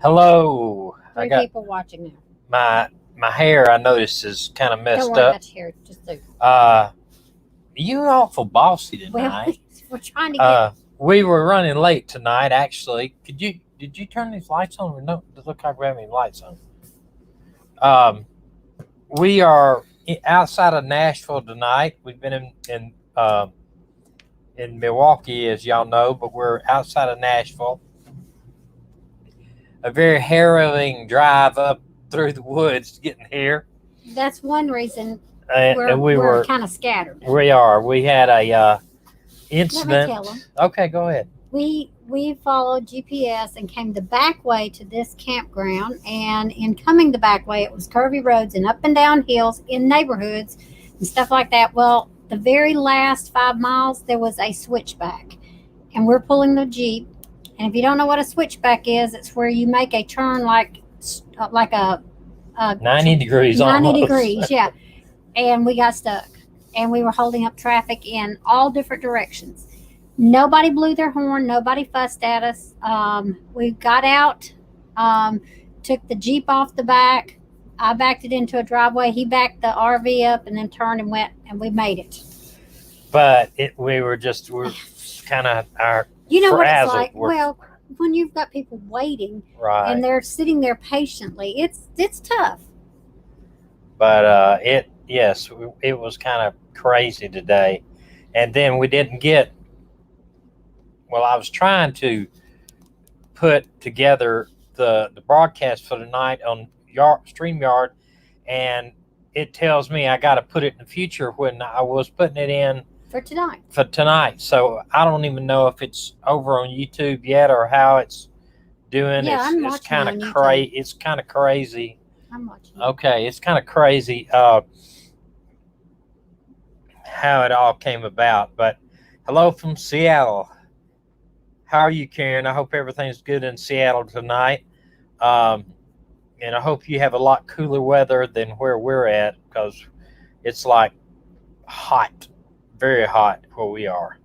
Hello. Three people watching now. My hair, I noticed, is kind of messed Don't worry up. about your hair. Just do. You're awful bossy tonight. Well, we're trying to get. We were running late tonight. Actually, did you turn these lights on? Or no, it look like we have any lights on. We are outside of Nashville tonight. We've been in Milwaukee, as y'all know, but we're outside of Nashville. A very harrowing drive up through the woods getting here. That's one reason and we we're were kind of scattered. We are. We had a incident. Let me tell them. Okay, go ahead. We followed GPS and came the back way to this campground. And in coming the back way, it was curvy roads and up and down hills in neighborhoods and stuff like that. Well, the very last 5 miles, there was a switchback. And we're pulling the Jeep. And if you don't know what a switchback is, it's where you make a turn like a 90 degrees 90 almost. degrees, yeah. And we got stuck. And we were holding up traffic in all different directions. Nobody blew their horn. Nobody fussed at us. We got out, took the Jeep off the back. I backed it into a driveway. He backed the RV up and then turned and went, and we made it. But we're kind of our. You know what it's like? Well, when you've got people waiting, right, and they're sitting there patiently, it's tough. But it was kind of crazy today, and then we didn't get. Well, I was trying to put together the broadcast for tonight on StreamYard, and it tells me I got to put it in the future when I was putting it in for tonight. So I don't even know if it's over on YouTube yet or how it's doing. Yeah, I'm it's kind of It's kind of crazy. I'm watching. Okay, it's kind of crazy how it all came about. But hello from Seattle. How are you, Karen? I hope everything's good in Seattle tonight. And I hope you have a lot cooler weather than where we're at, because it's like hot. Very hot where we are.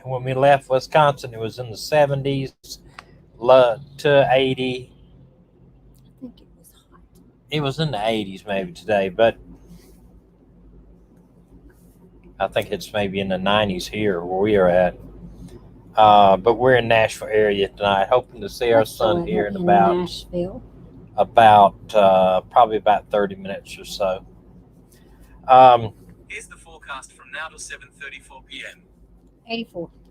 When we left Wisconsin, it was in the 70s to 80. I think it was hot. It was in the 80s maybe today, but I think it's maybe in the 90s here where we are at. But we're in Nashville area tonight, hoping to see our son here in Nashville. Probably about 30 minutes or so. Here's the forecast from now to 7:34 p.m.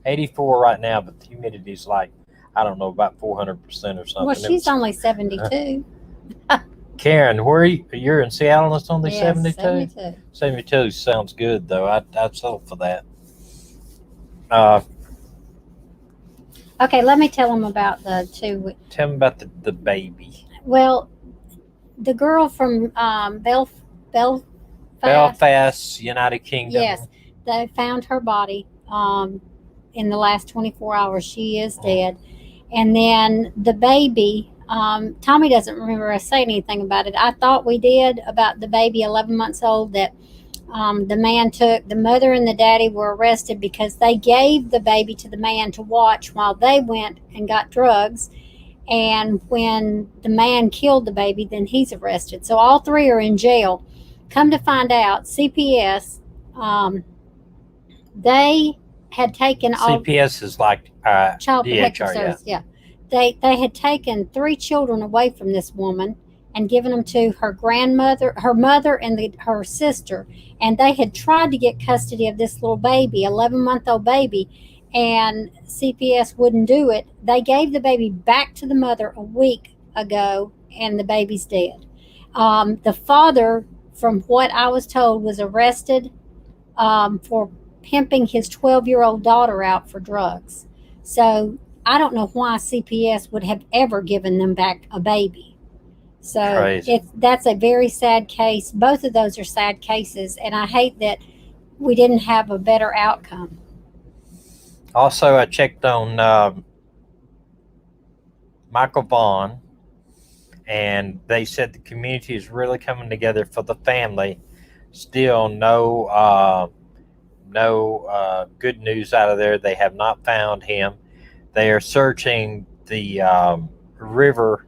84 right now, but the humidity's like, I don't know, about 400% or something. Well, she's only 72. Karen, where are you? You're in Seattle and it's only 72? 72. 72 sounds good, though. I'd settle for that. Okay, let me tell them about the two. Tell them about the baby. Well, the girl from Belfast, United Kingdom. Yes, they found her body in the last 24 hours. She is dead. And then the baby, Tommy doesn't remember us saying anything about it. I thought we did, about the baby 11 months old that the man took. The mother and the daddy were arrested because they gave the baby to the man to watch while they went and got drugs. And when the man killed the baby, then he's arrested. So all three are in jail. Come to find out, CPS, they had taken CPS is like Child Protective DHR, Service. Yeah, they had taken 3 children away from this woman and given them to her grandmother, her mother, and her sister. And they had tried to get custody of this little baby, 11-month-old baby, and CPS wouldn't do it. They gave the baby back to the mother a week ago, and the baby's dead. The father, from what I was told, was arrested for pimping his 12-year-old daughter out for drugs. So I don't know why CPS would have ever given them back a baby. So that's a very sad case. Both of those are sad cases, and I hate that we didn't have a better outcome. Also, I checked on Michael Vaughn, and they said the community is really coming together for the family. Still no good news out of there. They have not found him. They are searching the river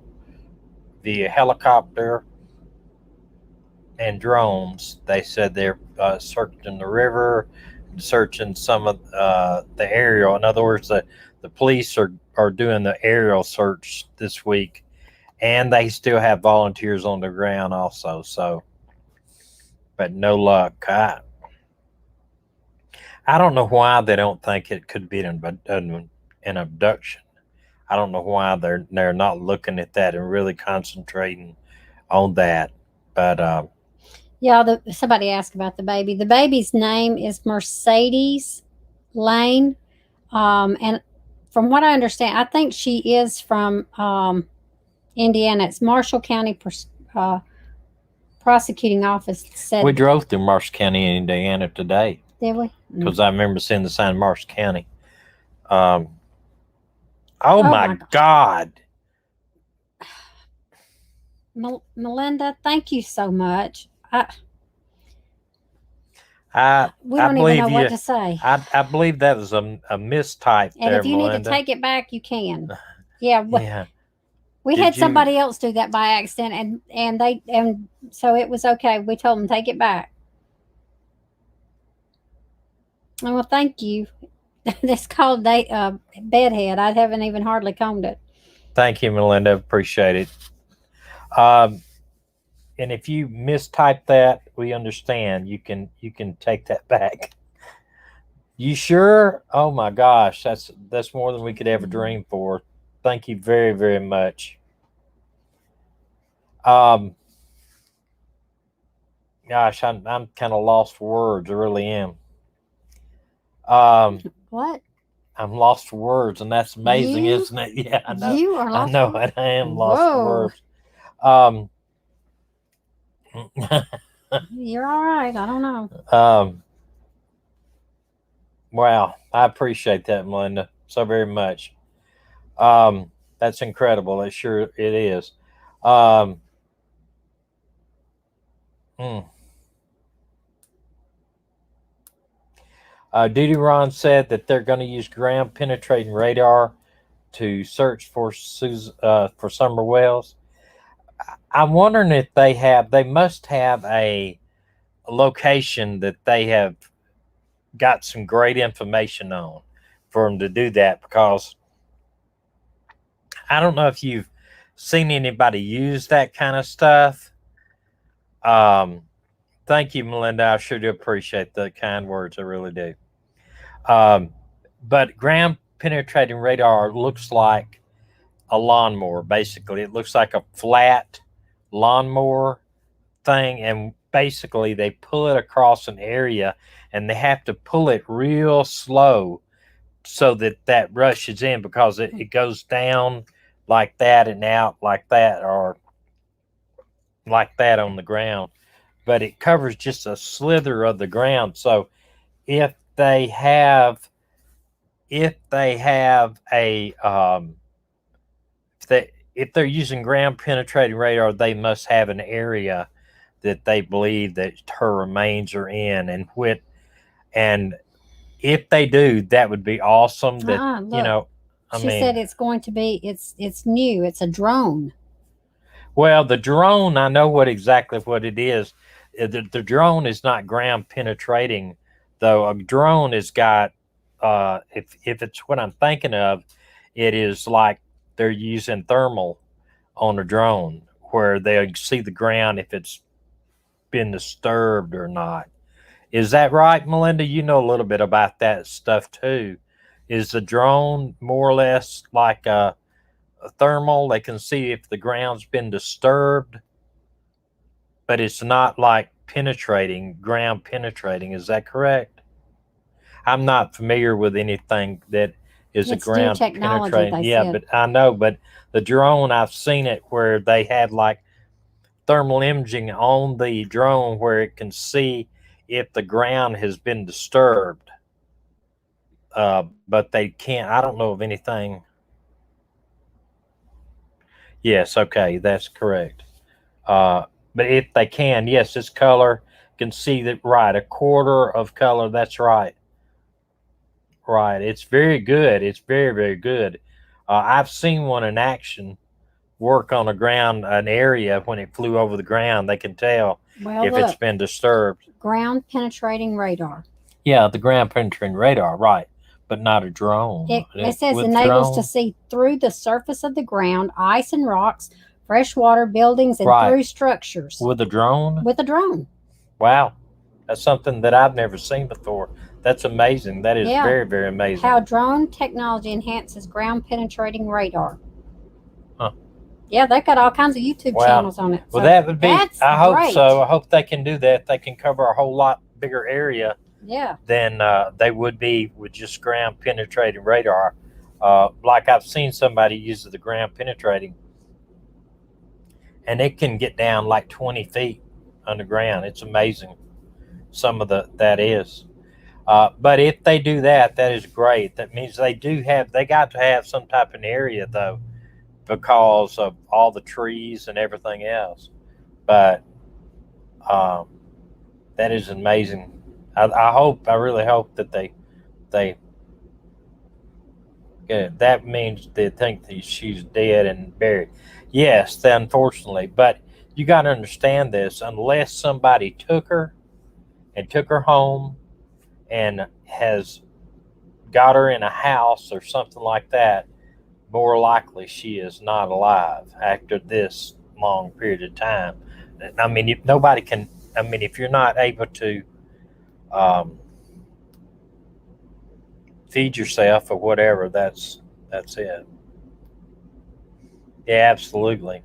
via helicopter and drones. They said they're searching the river, searching some of the aerial. In other words, the police are doing the aerial search this week, and they still have volunteers on the ground also. So, but no luck. I don't know why they don't think it could be an abduction. I don't know why they're not looking at that and really concentrating on that. But Yeah, somebody asked about the baby. The baby's name is Mercedes Lane. And from what I understand, I think she is from Indiana. It's Marshall County Prosecuting Office said. we drove through Marshall County, Indiana today Did we? because I remember seeing the sign Marshall County. Oh my God. Melinda, thank you so much. We I don't even know what to say. I believe that was a mistype And there, if you Melinda. need to take it back, you can. Yeah. Yeah. We Did had you- somebody else do that by accident, and so it was okay. We told them take it back. Oh, well, thank you. That's called bedhead. I haven't even hardly combed it. Thank you, Melinda. Appreciate it. And if you mistype that, we understand. You can take that back. You sure? Oh my gosh, that's more than we could ever dream for. Thank you very, very much. Gosh, I'm kind of lost for words. I really am. What? I'm lost for words, and that's amazing, isn't it? Yeah, I know. You are lost. I know it. I am lost for words. You're all right. I don't know. Wow, I appreciate that, Melinda, so very much. That's incredible. It sure it is. Duty Ron said that they're going to use ground penetrating radar to search for Summer Wells. I'm wondering if they must have a location that they have got some great information on for them to do that, because I don't know if you've seen anybody use that kind of stuff. Thank you, Melinda. I sure do appreciate the kind words. I really do. But ground penetrating radar looks like a lawnmower, basically. It looks like a flat lawnmower thing, and basically they pull it across an area, and they have to pull it real slow so that rushes in, because it goes down like that and out like that, or like that on the ground. But it covers just a slither of the ground. So if they have a if they're using ground penetrating radar, they must have an area that they believe that her remains are in, and if they do, that would be awesome. That Look, she said it's going to be it's new. It's a drone. Well, the drone, I know exactly what it is. The drone is not ground penetrating, though. A drone has got if it's what I'm thinking of, it is like they're using thermal on a drone, where they see the ground if it's been disturbed or not. Is that right, Melinda? You know a little bit about that stuff too. Is the drone more or less like a thermal? They can see if the ground's been disturbed, but it's not like ground penetrating. Is that correct? I'm not familiar with anything that is a ground penetrating. Yeah, but I know, but the drone, I've seen it where they had like thermal imaging on the drone where it can see if the ground has been disturbed. But they can't, I don't know of anything. Yes, okay, that's correct. But if they can, yes, it's color, can see that, right, a quarter of color, that's right. Right. It's very good. It's very, very good. I've seen one in action work on an area when it flew over the ground. They can tell Well, if it's look, been disturbed. ground penetrating radar. Yeah, the ground penetrating radar, right, but not a drone. It says With enables to drone, see through the surface of the ground, ice and rocks, fresh water, buildings, and right, through structures with a drone. with a drone. Wow, that's something that I've never seen before. That's amazing. That is Yeah. very, very amazing. How drone technology enhances ground penetrating radar. Huh. Yeah, they've got all kinds of YouTube Wow. channels on it. Well, So that would be. that's I hope great. so. I hope they can do that. They can cover a whole lot bigger area Yeah. than they would be with just ground penetrating radar. Like I've seen somebody use the ground penetrating, and it can get down like 20 feet underground. It's amazing. Some of that is. But if they do that, that is great. That means they got to have some type of area though, because of all the trees and everything else. But um, that is amazing. I really hope that they get it. That means they think that she's dead and buried. Yes, unfortunately. But you got to understand this. Unless somebody took her and took her home and has got her in a house or something like that, more likely she is not alive after this long period of time. I mean, if nobody can, I mean, if you're not able to um, feed yourself or whatever, that's it. Yeah, absolutely.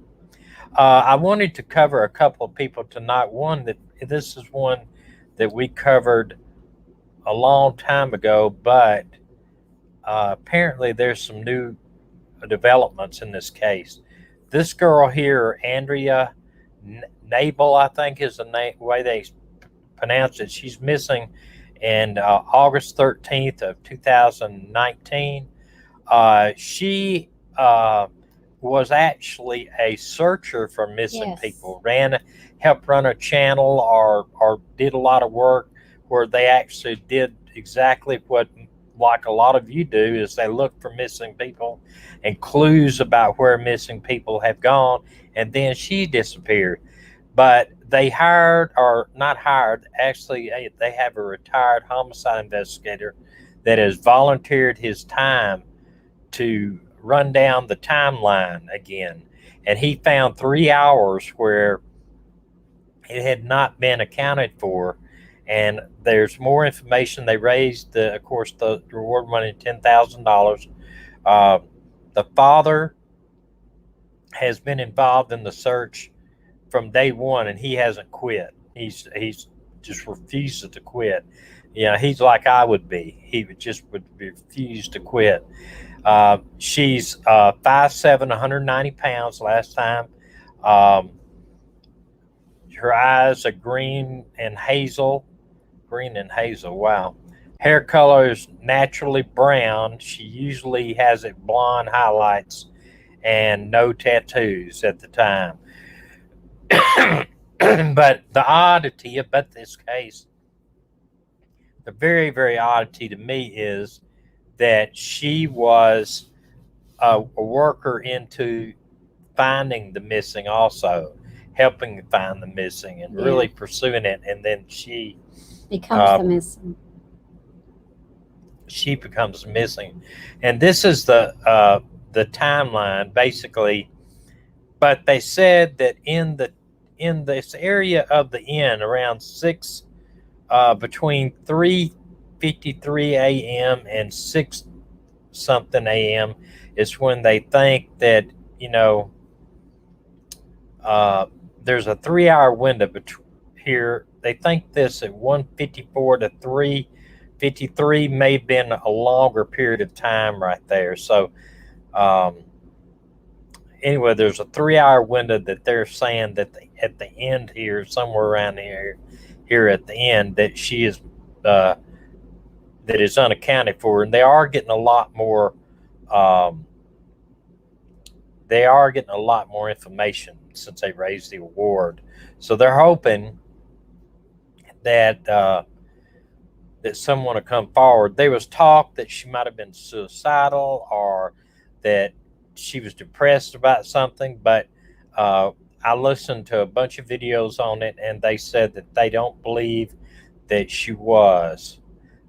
I wanted to cover a couple of people tonight. One that this is one that we covered a long time ago, but apparently there's some new developments in this case. This girl here, Andrea Nabel, I think is the way they pronounce it. She's missing in August 13th of 2019. She was actually a searcher for missing Yes. people. Helped run a channel or did a lot of work where they actually did exactly what, like a lot of you do, is they look for missing people and clues about where missing people have gone, and then she disappeared. But they hired, or not hired, actually they have a retired homicide investigator that has volunteered his time to run down the timeline again. And he found 3 hours where it had not been accounted for. And there's more information. They raised, of course, the reward money, $10,000. The father has been involved in the search from day one, and he hasn't quit. He's just refuses to quit. He's like I would be. He would refuse to quit. She's 5'7", 190 pounds last time. Her eyes are green and hazel. Green and hazel, wow. Hair color is naturally brown. She usually has it blonde highlights and no tattoos at the time. But the oddity about this case, the very, very oddity to me is that she was a worker into finding the missing also, helping find the missing and really pursuing it, and then she becomes the missing. She becomes missing, and this is the timeline basically. But they said that in this area of the inn around between 3:53 a.m. and 6 something a.m. is when they think that there's a 3 hour window here. They think this at 1:54 to 3:53 may have been a longer period of time right there. So anyway, there's a 3 hour window that they're saying that at the end here, somewhere around here at the end, that she is that is unaccounted for, and they are getting a lot more. They are getting a lot more information since they raised the award, so they're hoping that that someone would come forward. There was talk that she might have been suicidal or that she was depressed about something, but I listened to a bunch of videos on it, and they said that they don't believe that she was,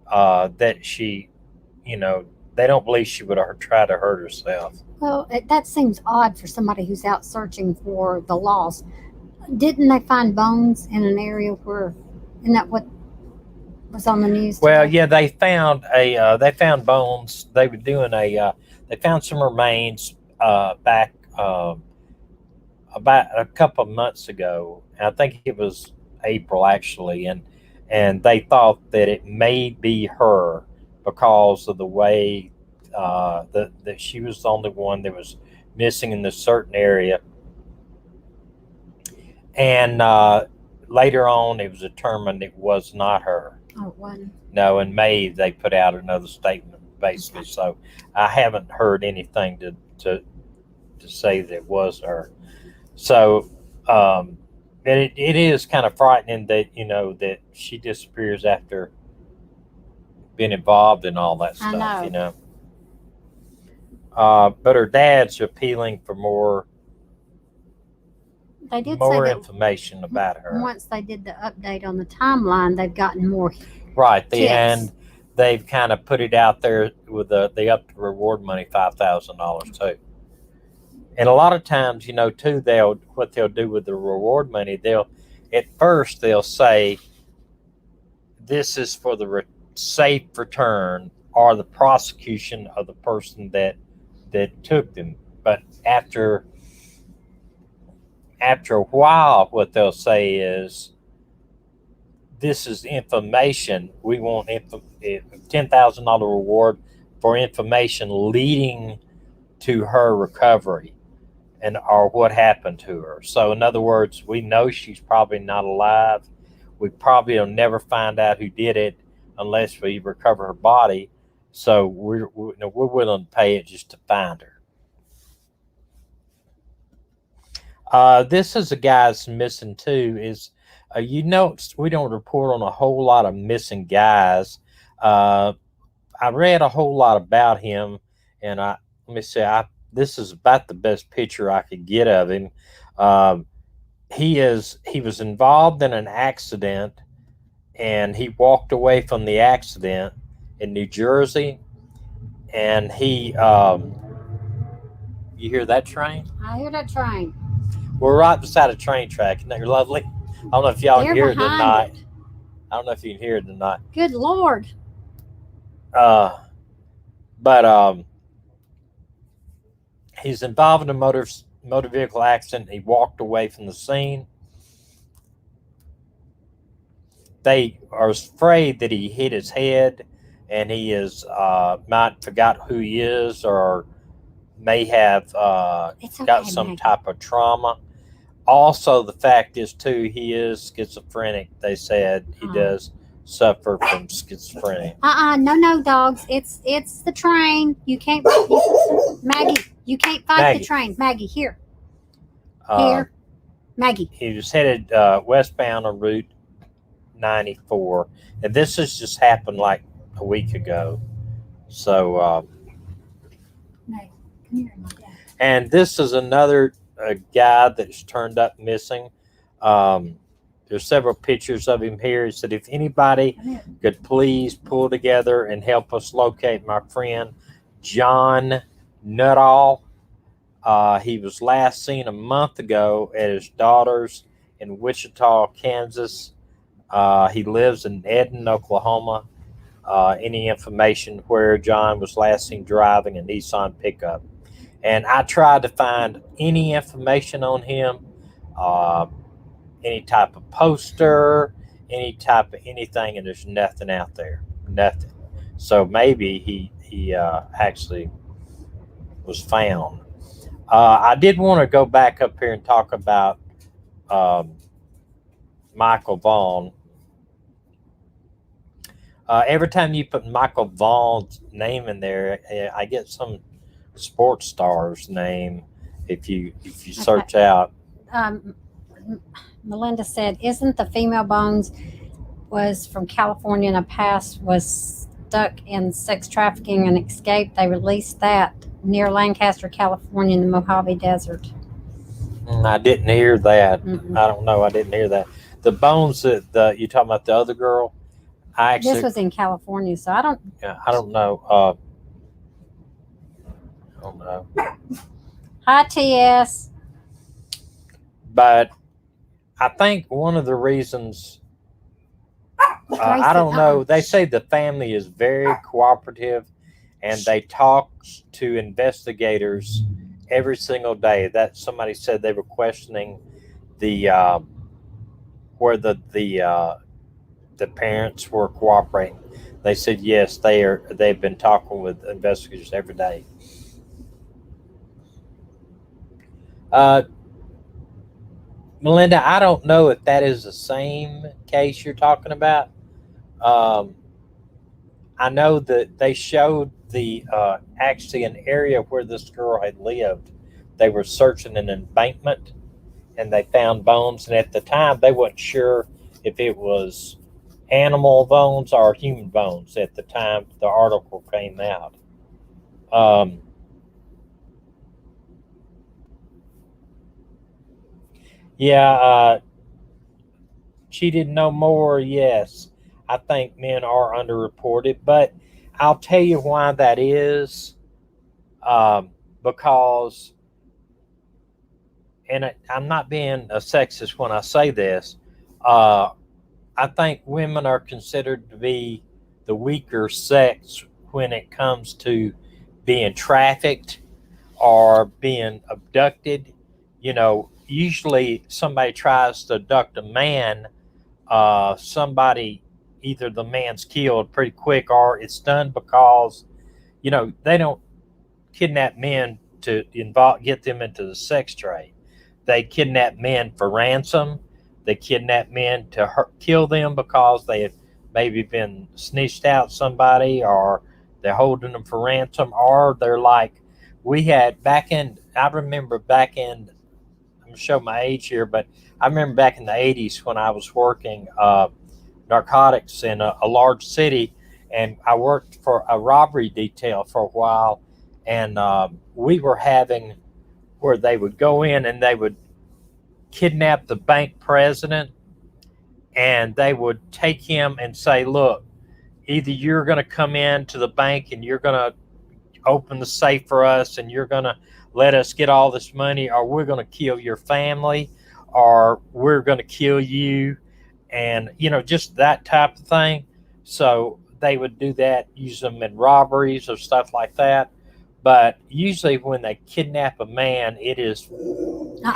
that she, you know, they don't believe she would have tried to hurt herself. Well, that seems odd for somebody who's out searching for the lost. Didn't they find bones in an area where? Isn't that what was on the news Well, today? yeah, they found bones. They were doing they found some remains back about a couple of months ago. I think it was April actually, and they thought that it may be her because of the way that she was the only one that was missing in this certain area. And later on, it was determined it was not her. Oh, it wasn't. No, in May they put out another statement, basically. So I haven't heard anything to say that it was her. So it is kind of frightening that that she disappears after being involved in all that I stuff. know. But her dad's appealing for more They did say that information about her. once they did the update on the timeline, they've gotten more. Right, tips. And they've kind of put it out there with the up to reward money $5,000 too. And a lot of times, too, what they'll do with the reward money, at first they'll say this is for the safe return or the prosecution of the person that took them. But after a while, what they'll say is, this is information. We want $10,000 reward for information leading to her recovery or what happened to her. So in other words, we know she's probably not alive. We probably will never find out who did it unless we recover her body. So we're willing to pay it just to find her. This is a guy that's missing too. We don't report on a whole lot of missing guys. I read a whole lot about him, and let me see. This is about the best picture I could get of him. He was involved in an accident, and he walked away from the accident in New Jersey, and he. You hear that train? I hear that train. We're right beside a train track. Isn't that lovely? I don't know if y'all can hear it or not. I don't know if you can hear it or not. Good Lord. But he's involved in a motor vehicle accident. He walked away from the scene. They are afraid that he hit his head, and he might forgot who he is, or may have got some type of trauma. Also, the fact is too, he is schizophrenic. They said he does suffer from schizophrenia. No, dogs. It's the train. You can't, Maggie. You can't fight the train. Maggie, here. Here, Maggie. He was headed westbound on Route 94, and this has just happened like a week ago. So, Maggie, come here, my dad. And this is another guy that's turned up missing. There's several pictures of him here. He said, if anybody could please pull together and help us locate my friend John Nuttall. He was last seen a month ago at his daughter's in Wichita, Kansas. He lives in Eden, Oklahoma. Any information where John was last seen driving a Nissan pickup. And I tried to find any information on him, any type of poster, any type of anything, and there's nothing out there. Nothing. So maybe he actually was found. I did want to go back up here and talk about Michael Vaughn. Every time you put Michael Vaughn's name in there, I get some sports star's name. If you search out. Melinda said, "Isn't the female bones was from California in the past, was stuck in sex trafficking and escaped. They released that near Lancaster, California, in the Mojave Desert. I didn't hear that. Mm-mm. I don't know. I didn't hear that. The bones that you talking about the other girl. I actually, This was in California, so I don't. yeah, I don't know. I don't know. Hi, TS. But I think one of the reasons I don't know. They say the family is very cooperative, and they talk to investigators every single day. That somebody said they were questioning the whether the parents were cooperating. They said yes, they are. They've been talking with investigators every day. Melinda, I don't know if that is the same case you're talking about. Um, I know that they showed the actually an area where this girl had lived. They were searching an embankment, and they found bones. And at the time, they weren't sure if it was animal bones or human bones. At the time the article came out. Um, yeah, she didn't know more. Yes, I think men are underreported, but I'll tell you why that is. Because, and I'm not being a sexist when I say this, uh, I think women are considered to be the weaker sex when it comes to being trafficked or being abducted. You know, usually somebody tries to abduct a man, somebody, either the man's killed pretty quick or it's done because, they don't kidnap men to get them into the sex trade. They kidnap men for ransom. They kidnap men to kill them because they have maybe been snitched out somebody, or they're holding them for ransom, or they're like we had back in. I remember back in. I'm gonna show my age here, but I remember back in the '80s when I was working narcotics in a large city, and I worked for a robbery detail for a while, and we were having where they would go in and they would kidnap the bank president, and they would take him and say, look, either you're going to come into the bank and you're going to open the safe for us and you're going to let us get all this money, or we're going to kill your family, or we're going to kill you, and just that type of thing. So they would do that, use them in robberies or stuff like that. But usually when they kidnap a man, it is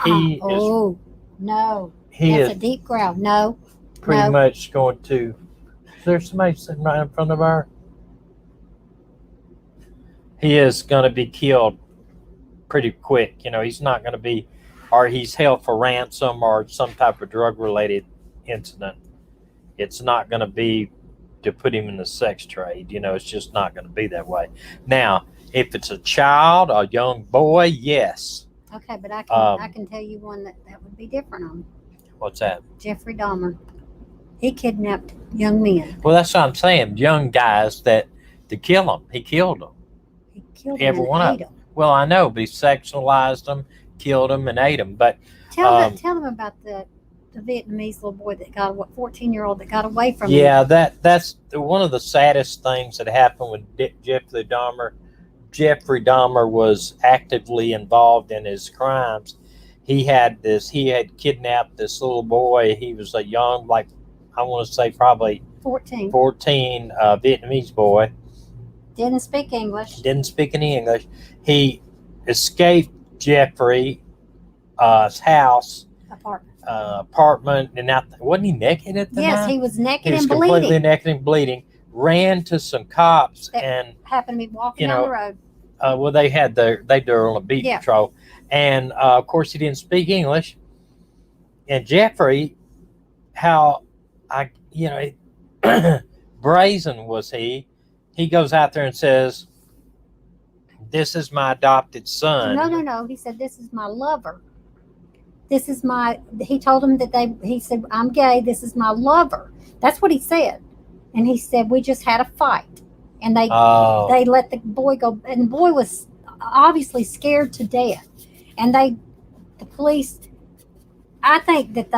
he Oh, no. he That's a is deep growl. No. pretty No. much going to. Is there somebody sitting right in front of her? He is going to be killed pretty quick. He's not going to be, or he's held for ransom or some type of drug related incident. It's not going to be to put him in the sex trade. It's just not going to be that way. Now, if it's a child, a young boy, yes. Okay, but I can tell you one that would be different on. What's that? Jeffrey Dahmer. He kidnapped young men. Well, that's what I'm saying. Young guys to kill them. He killed them. He killed Every them one and of ate them. them. Well, I know, but he sexualized them, killed them, and ate them. But tell them about the Vietnamese little boy that got 14-year-old that got away from him. Yeah, that's one of the saddest things that happened with Jeffrey Dahmer. Jeffrey Dahmer was actively involved in his crimes. He had kidnapped this little boy. He was a young, like I want to say probably 14 Vietnamese boy. Didn't speak English. Didn't speak any English. He escaped Jeffrey's house. Apartment, and wasn't he naked at the time? Yes, he was naked and bleeding. He was completely naked and bleeding. Ran to some cops that and happened to be walking down the road. Well, they were on a beat patrol, and of course he didn't speak English. And Jeffrey, brazen was he? He goes out there and says, "This is my adopted son." No. He said, "This is my lover." this is my, he told them that he said, I'm gay, this is my lover. That's what he said. And he said, we just had a fight. And Oh, they let the boy go, and the boy was obviously scared to death. And the police, I think that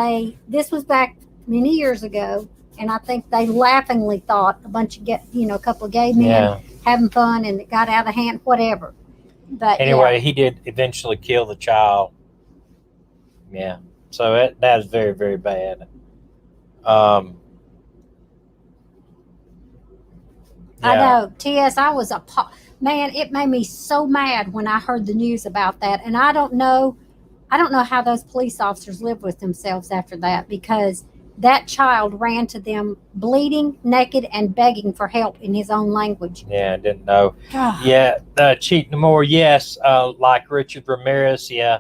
this was back many years ago, and I think they laughingly thought a bunch of, a couple of gay men yeah. having fun, and it got out of hand, whatever. But Anyway, he did eventually kill the child. Yeah. So that is very, very bad. I Yeah. know, TS, man, it made me so mad when I heard the news about that. And I don't know how those police officers lived with themselves after that, because that child ran to them bleeding, naked, and begging for help in his own language. Yeah, I didn't know. God. Yeah, cheating more. Yes, like Richard Ramirez. Yeah,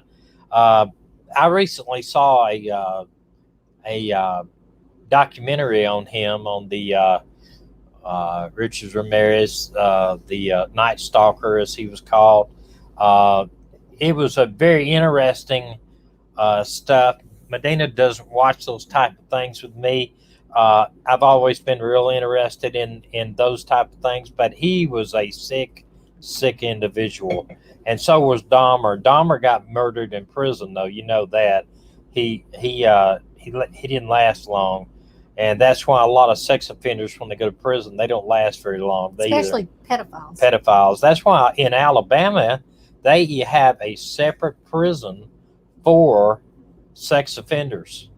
I recently saw a documentary on him on the Richard Ramirez, the Night Stalker, as he was called. It was a very interesting stuff. Medina doesn't watch those type of things with me. I've always been real interested in those type of things, but he was a sick individual, and so was Dahmer. Dahmer got murdered in prison, though. You know that he didn't last long, and that's why a lot of sex offenders, when they go to prison, they don't last very long. Especially pedophiles. Pedophiles. That's why in Alabama they have a separate prison for sex offenders.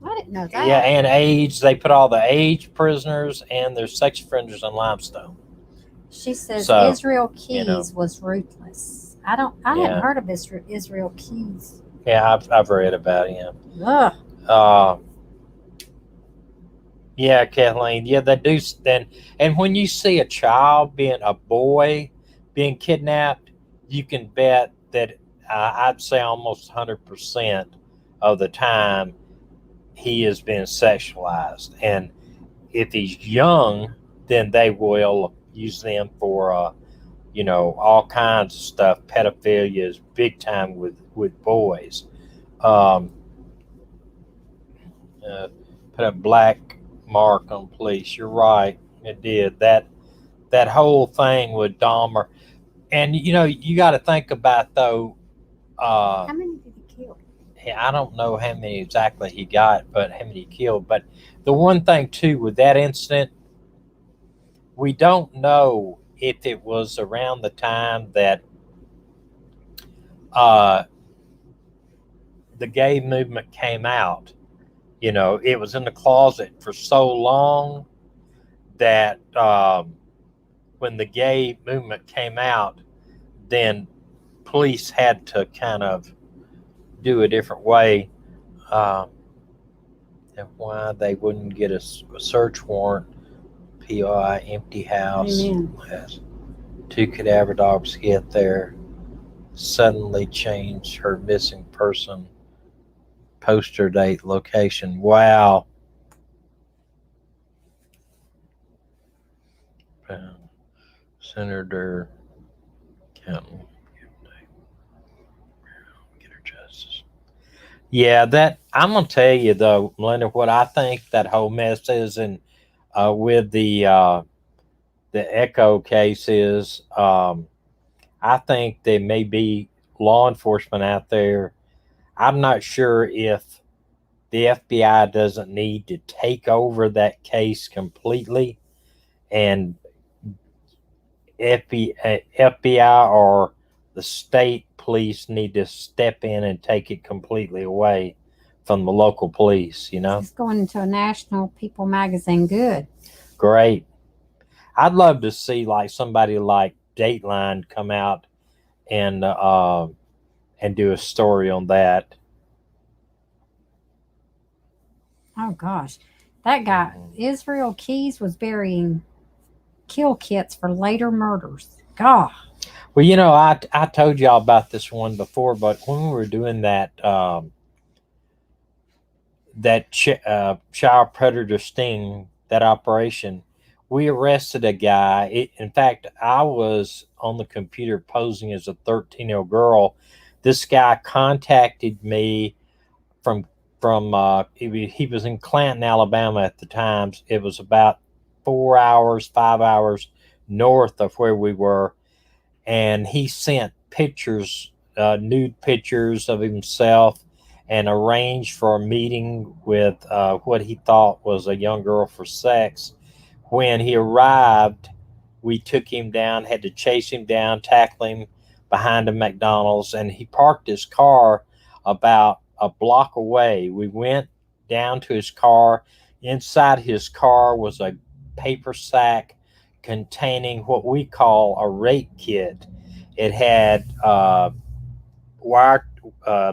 I didn't know that. Yeah, and age. They put all the age prisoners and their sex offenders in Limestone. She says So, Israel Keys was ruthless. I hadn't heard of Israel Keys. Yeah, I've read about him. Ugh. Yeah, Kathleen. Yeah, they do. And when you see a boy being kidnapped, you can bet that I'd say almost 100% of the time he is being sexualized. And if he's young, then they will use them for all kinds of stuff. Pedophilia is big time with boys. Put a black mark on police. You're right. It did that whole thing with Dahmer. And you got to think about, though. How many did he kill? I don't know how many exactly he got, but how many he killed. But the one thing too with that incident, we don't know if it was around the time that the gay movement came out. It was in the closet for so long that when the gay movement came out, then police had to kind of do a different way. And why they wouldn't get a search warrant. POI, empty house. Has 2 cadaver dogs get there. Suddenly changed her missing person poster date location. Wow. Senator County. Get her justice. Yeah, that I'm gonna tell you though, Melinda, what I think that whole mess is, and with the Echo case is, I think there may be law enforcement out there. I'm not sure if the FBI doesn't need to take over that case completely, and FBI or the state police need to step in and take it completely away from the local police. It's going into a national People magazine. Good. Great. I'd love to see like somebody like Dateline come out and do a story on that. Oh gosh, that guy Israel Keys was burying kill kits for later murders. God. Well, I told y'all about this one before, but when we were doing that child predator sting, that operation, we arrested a guy. In fact, I was on the computer posing as a 13-year-old girl. This guy contacted me he was in Clanton, Alabama at the time. It was about 4 hours, 5 hours north of where we were, and he sent pictures, nude pictures of himself, and arranged for a meeting with what he thought was a young girl for sex. When he arrived, we took him down, had to chase him down, tackle him behind a McDonald's, and he parked his car about a block away. We went down to his car. Inside his car was a paper sack containing what we call a rape kit. It had wire uh,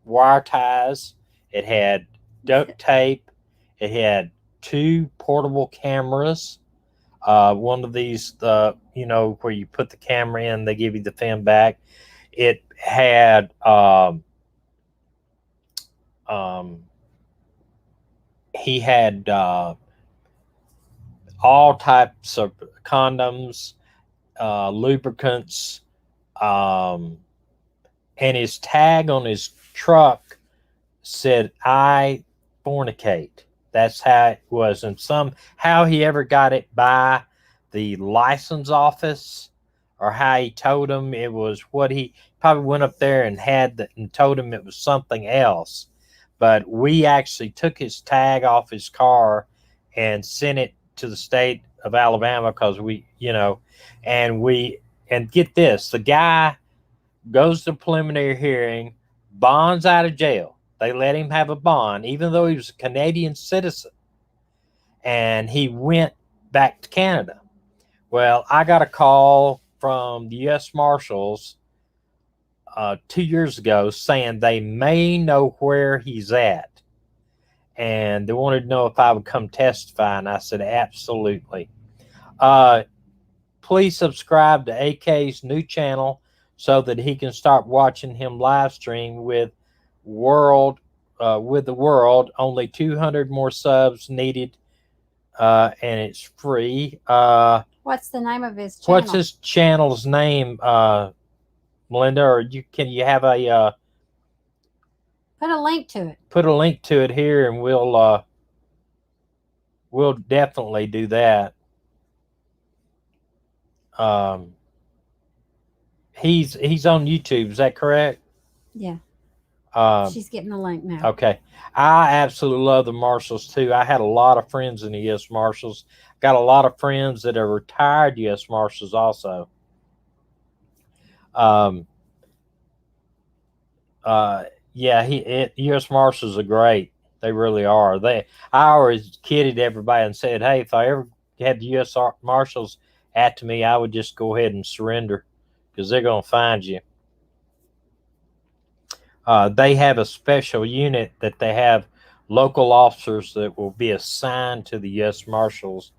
wire ties. It had duct tape. It had two portable cameras. One of these, where you put the camera in, they give you the film back. It had he had all types of condoms, lubricants, and his tag on his truck said, "I fornicate." That's how it was. And how he ever got it by the license office, or how he told him it was what he probably went up there and and told him it was something else. But we actually took his tag off his car and sent it to the state of Alabama because and get this, the guy goes to preliminary hearing, bonds out of jail. They let him have a bond, even though he was a Canadian citizen. And he went back to Canada. Well, I got a call from the U.S. Marshals 2 years ago saying they may know where he's at. And they wanted to know if I would come testify. And I said, absolutely. Please subscribe to AK's new channel so that he can start watching him live stream with the world. Only 200 more subs needed, and it's free. What's the name of his channel? What's his channel's name, Melinda? Or can you have a put a link to it? Put a link to it here, and we'll definitely do that. He's on YouTube. Is that correct? Yeah. She's getting the link now. Okay. I absolutely love the Marshals too. I had a lot of friends in the U.S. Marshals. Got a lot of friends that are retired U.S. Marshals also. U.S. Marshals are great. They really are. I always kidded everybody and said, hey, if I ever had the U.S. Marshals after me, I would just go ahead and surrender because they're going to find you. They have a special unit that they have local officers that will be assigned to the U.S. Marshals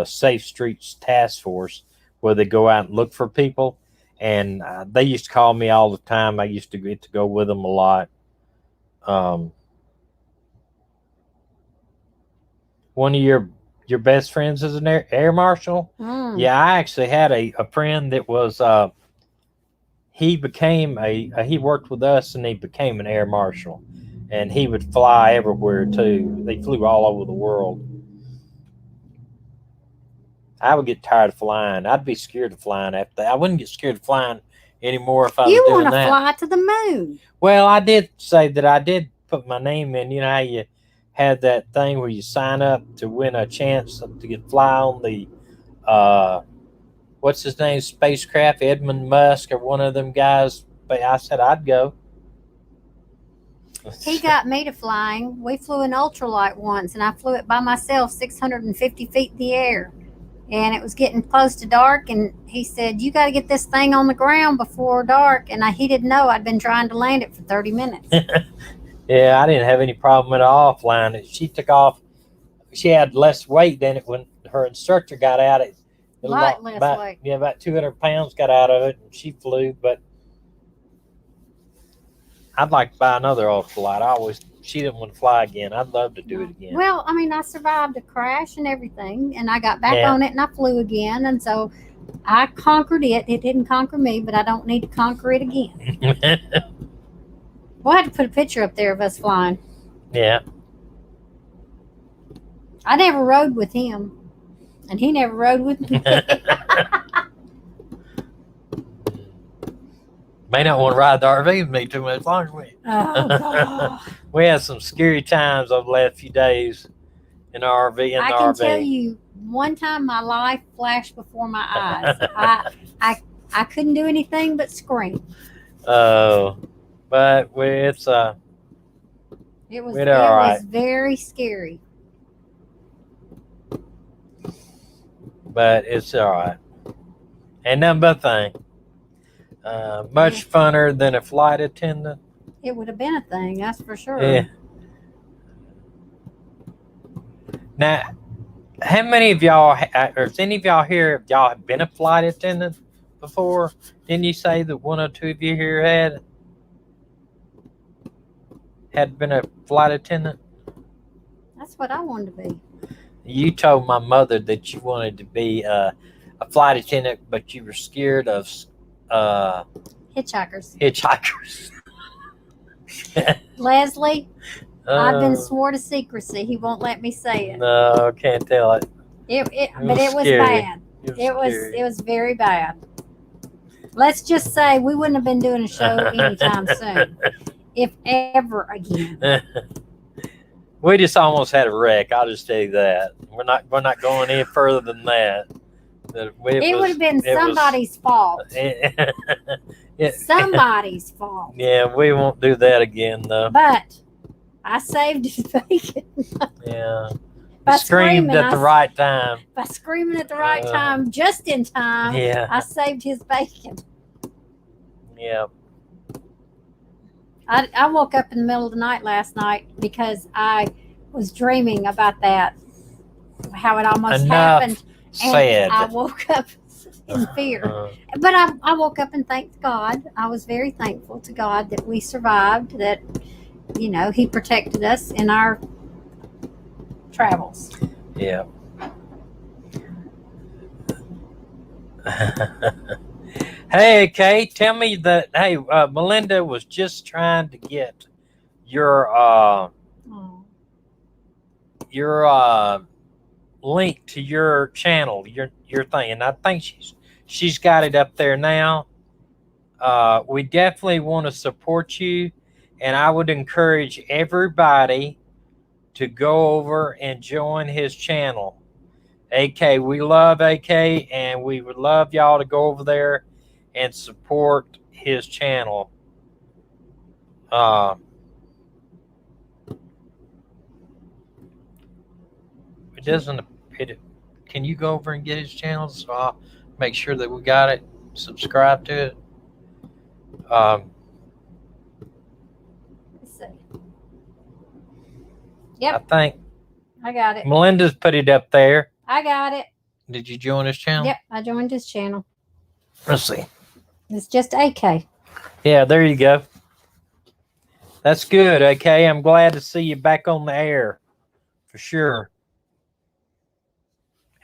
Safe Streets Task Force, where they go out and look for people. And they used to call me all the time. I used to get to go with them a lot. One of your best friends is an air marshal? Mm. Yeah, I actually had a friend that was... he worked with us and he became an air marshal, and he would fly everywhere too. They flew all over the world. I would get tired of flying. I'd be scared of flying after that. I wouldn't get scared of flying anymore if I was doing that. You want to fly to the moon. Well, I did say that I did put my name in. You know how you had that thing where you sign up to win a chance to fly on the what's his name, spacecraft, Edmund Musk or one of them guys. But I said I'd go. He got me to flying. We flew an ultralight once, and I flew it by myself 650 feet in the air. And it was getting close to dark, and he said, you got to get this thing on the ground before dark. And he didn't know I'd been trying to land it for 30 minutes. Yeah, I didn't have any problem at all flying it. She took off. She had less weight than it when her instructor got out. Less weight. Yeah, about 200 pounds got out of it, and she flew. But I'd like to buy another ultralight. She didn't want to fly again. I'd love to do it again. Well, I mean, I survived a crash and everything, and I got back on it, and I flew again, and so I conquered it. It didn't conquer me, but I don't need to conquer it again. We'll have to put a picture up there of us flying. Yeah. I never rode with him, and he never rode with me. May not want to ride the RV with me too much longer. Oh, God. We had some scary times over the last few days in the RV. I can tell you, one time my life flashed before my eyes. I couldn't do anything but scream. Oh, but it's It was we're all right. very scary. But it's all right. Ain't nothing but a thing. Much funner than a flight attendant. It would have been a thing, that's for sure. Yeah. Now, how many of y'all, or is any of y'all here, if y'all have been a flight attendant before? Didn't you say that one or two of you here had been a flight attendant? That's what I wanted to be. You told my mother that you wanted to be a flight attendant, but you were scared of Hitchhikers. Leslie, I've been swore to secrecy. He won't let me say it. No, can't tell it. But it was bad. It was very bad. Let's just say we wouldn't have been doing a show anytime soon, if ever again. We just almost had a wreck. I'll just tell you that. We're not going any further than that. It would have been somebody's fault. Somebody's fault. Yeah, we won't do that again, though. But I saved his bacon. Yeah. By Screamed at the right time. By screaming at the right time, just in time, yeah. I saved his bacon. Yeah. I woke up in the middle of the night last night because I was dreaming about that, how it almost happened. Said. And I woke up in fear. But I woke up and thanked God. I was very thankful to God that we survived, that, He protected us in our travels. Yeah. Hey, Kay, tell me that, Melinda was just trying to get your link to your channel, your thing, and I think she's got it up there now. We definitely want to support you, and I would encourage everybody to go over and join his channel. AK, we love AK, and we would love y'all to go over there and support his channel. It doesn't. Can you go over and get his channel so I'll make sure that we got it? Subscribe to it. Let's see. Yep. I think I got it. Melinda's put it up there. I got it. Did you join his channel? Yep, I joined his channel. Let's see. It's just AK. Yeah, there you go. That's good, AK. I'm glad to see you back on the air. For sure.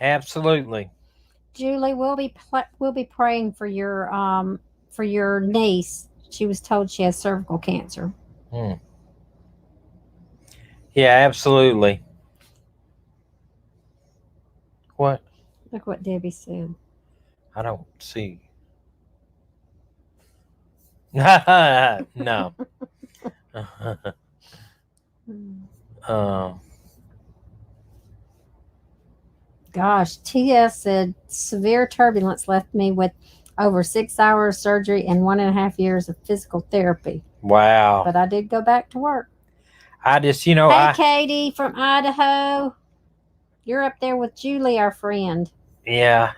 Absolutely. Julie, we'll be praying for your niece. She was told she has cervical cancer. Yeah, absolutely. What? Look what Debbie said. I don't see. No. Gosh, TS said severe turbulence left me with over 6 hours of surgery and 1.5 years of physical therapy. Wow. But I did go back to work. I just, Hey, Katie from Idaho. You're up there with Julie, our friend. Yeah.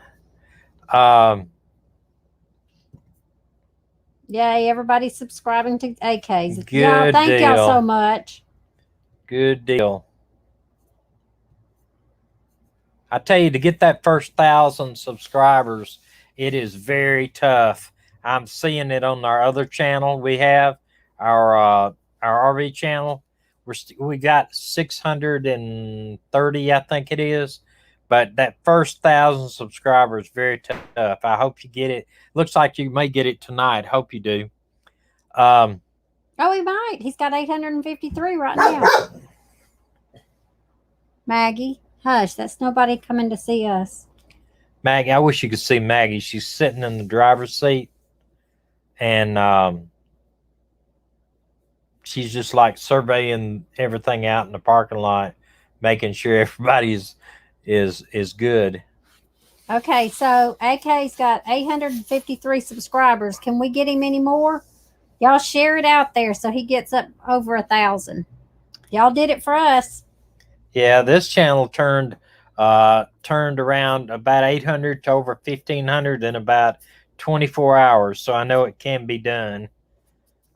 Yay, everybody's subscribing to AK's. Good y'all, thank deal. y'all so much. Good deal. I tell you, to get that first 1,000 subscribers, it is very tough. I'm seeing it on our other channel. We have our RV channel. We got 630, I think it is. But that first 1,000 subscribers is very tough. I hope you get it. Looks like you may get it tonight. Hope you do. Oh, Oh, he might. He's got 853 right now. Maggie, hush. That's nobody coming to see us. Maggie, I wish you could see Maggie. She's sitting in the driver's seat, and she's just like surveying everything out in the parking lot, making sure everybody's is good. Okay, so AK's got 853 subscribers. Can we get him any more? Y'all share it out there so he gets up over 1,000. Y'all did it for us. Yeah, this channel turned around about 800 to over 1,500 in about 24 hours. So I know it can be done.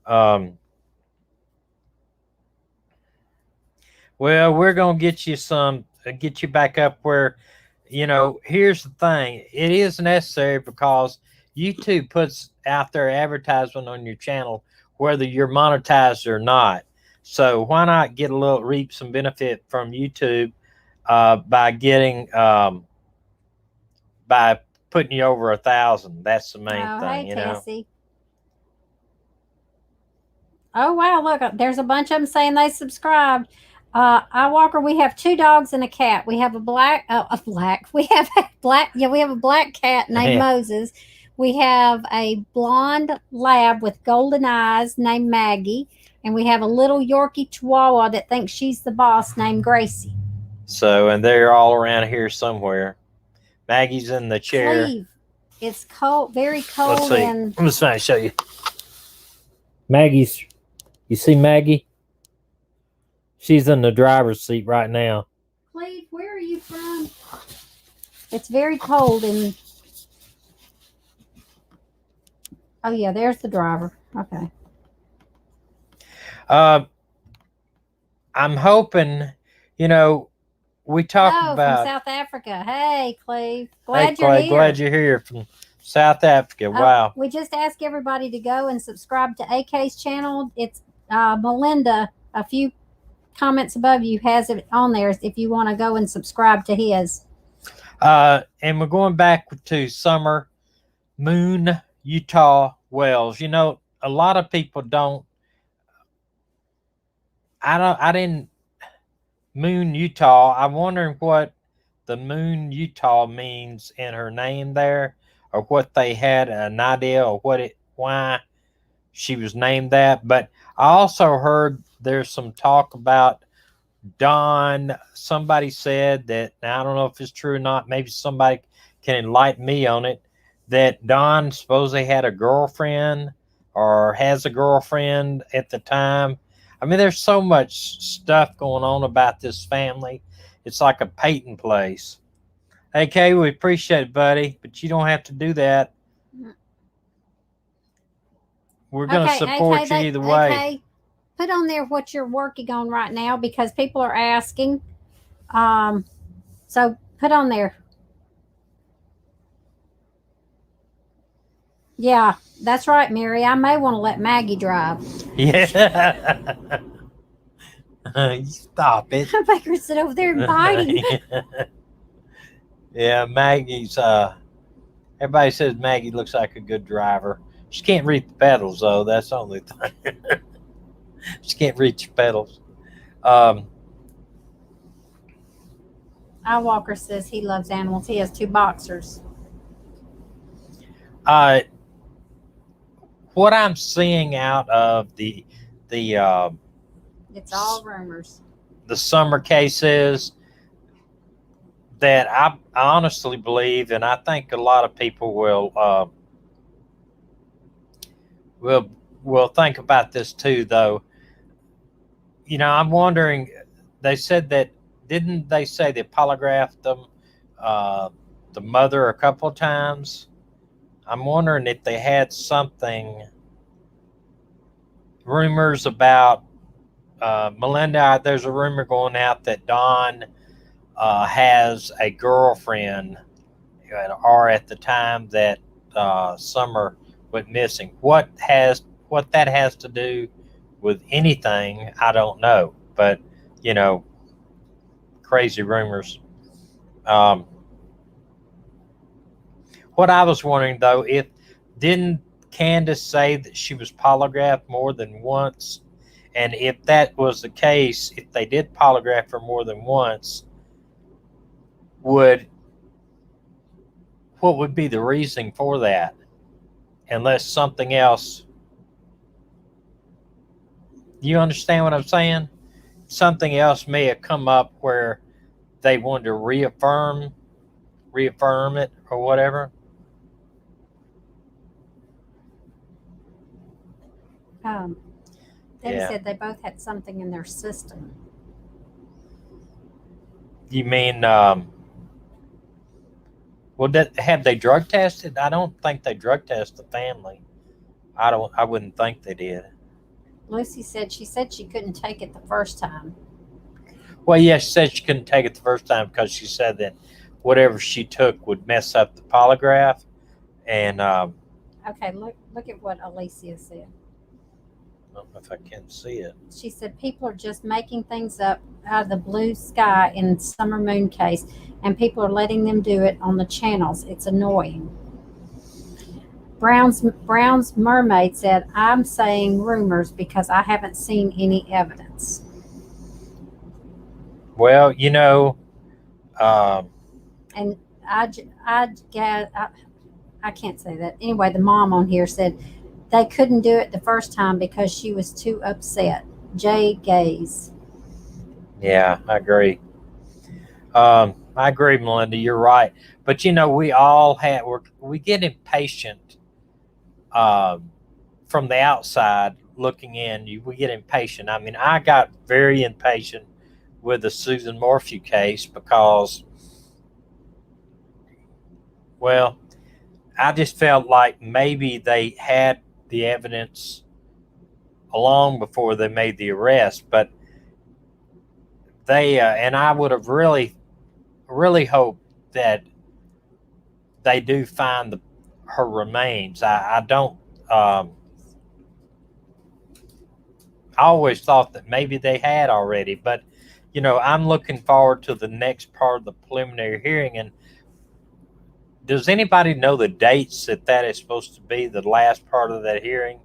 Well, we're gonna get you back up where, here's the thing. It is necessary because YouTube puts out their advertisement on your channel, whether you're monetized or not. So why not reap some benefit from YouTube by by putting you over 1,000? That's the main thing, Hey, Tessie. Oh, wow. Look, there's a bunch of them saying they subscribed. I Walker, we have 2 dogs and a cat. We have we have a black cat named Moses. We have a blonde lab with golden eyes named Maggie. And we have a little Yorkie Chihuahua that thinks she's the boss named Gracie. So, and they're all around here somewhere. Maggie's in the chair. Cleve. It's cold, very cold. Let's see. I'm just trying to show you. You see Maggie? She's in the driver's seat right now. Cleve, where are you from? It's very cold and... Oh, yeah, there's the driver. Okay. I'm hoping, we talked about... from South Africa. Hey, Cleve. Glad you're here. Glad you're here from South Africa. Wow. We just ask everybody to go and subscribe to AK's channel. It's Melinda, a few comments above you, has it on there if you want to go and subscribe to his. And we're going back to Summer Moon, Utah Wells. A lot of people don't. I didn't. Moon, Utah. I'm wondering what the Moon, Utah means in her name there, or what they had an idea of why she was named that. But I also heard there's some talk about Dawn. Somebody said that, now I don't know if it's true or not, maybe somebody can enlighten me on it, that Dawn supposedly had a girlfriend or has a girlfriend at the time. I mean, there's so much stuff going on about this family. It's like a Peyton place. Hey, Kay, we appreciate it, buddy, but you don't have to do that. We're going to support you either way. Okay. Put on there what you're working on right now because people are asking. So put on there. Yeah, that's right, Mary. I may want to let Maggie drive. Yeah. Stop it. I make her sit over there and biting. Yeah, Maggie's everybody says Maggie looks like a good driver. She can't read the pedals though, that's the only thing. She can't reach the pedals. Walker says he loves animals. He has 2 boxers. What I'm seeing out of the it's all rumors. The summer cases that I honestly believe, and I think a lot of people will think about this too, though. I'm wondering. They said that, didn't they say they polygraphed them, the mother, a couple of times? I'm wondering if they had rumors about Melinda. There's a rumor going out that Dawn has a girlfriend, or at the time that Summer went missing. What that has to do with anything, I don't know. But crazy rumors. What I was wondering though, Candace say that she was polygraphed more than once? And if that was the case, if they did polygraph her more than once, what would be the reasoning for that? Unless something else. You understand what I'm saying? Something else may have come up where they wanted to reaffirm it or whatever. Debbie Yeah. said they both had something in their system. You mean, well, have they drug tested? I don't think they drug test the family. I wouldn't think they did. Lucy said she couldn't take it the first time. Well, yeah, she said she couldn't take it the first time because she said that whatever she took would mess up the polygraph. And Okay, look at what Alicia said. I don't know if I can see it. She said people are just making things up out of the blue sky in Summer Moon case, and people are letting them do it on the channels. It's annoying. Brown's Mermaid said, I'm saying rumors because I haven't seen any evidence. Well, And I can't say that. Anyway, the mom on here said they couldn't do it the first time because she was too upset. Jay Gaze. yeah, I agree. I agree, Melinda. You're right. But we all we get impatient from the outside looking in. We get impatient. I mean, I got very impatient with the Suzanne Morphew case because, well, I just felt like maybe they had the evidence long before they made the arrest, but they and I would have really hoped that they do find her remains. I don't. I always thought that maybe they had already, but I'm looking forward to the next part of the preliminary hearing. And does anybody know the dates that is supposed to be, the last part of that hearing?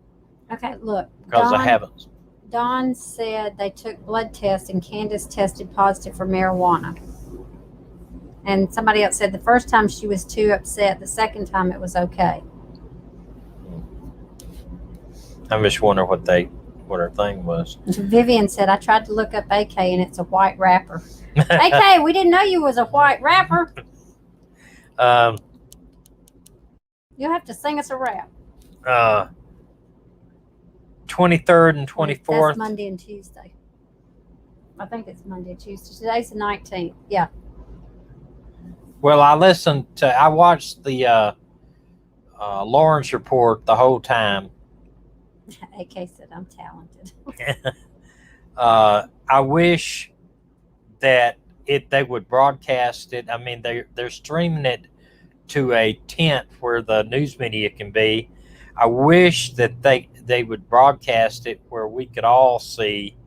Okay, look. Because I haven't. Dawn said they took blood tests and Candace tested positive for marijuana. And somebody else said the first time she was too upset, the second time it was okay. I'm just wondering what her thing was. Vivian said, I tried to look up AK and it's a white rapper. AK, we didn't know you was a white rapper. You'll have to sing us a rap. 23rd and 24th. That's Monday and Tuesday. I think it's Monday and Tuesday. Today's the 19th. Yeah. Well, I watched the Lawrence report the whole time. AK said, I'm talented. I wish that they would broadcast it. I mean, they're streaming it to a tent where the news media can be. I wish that they would broadcast it where we could all see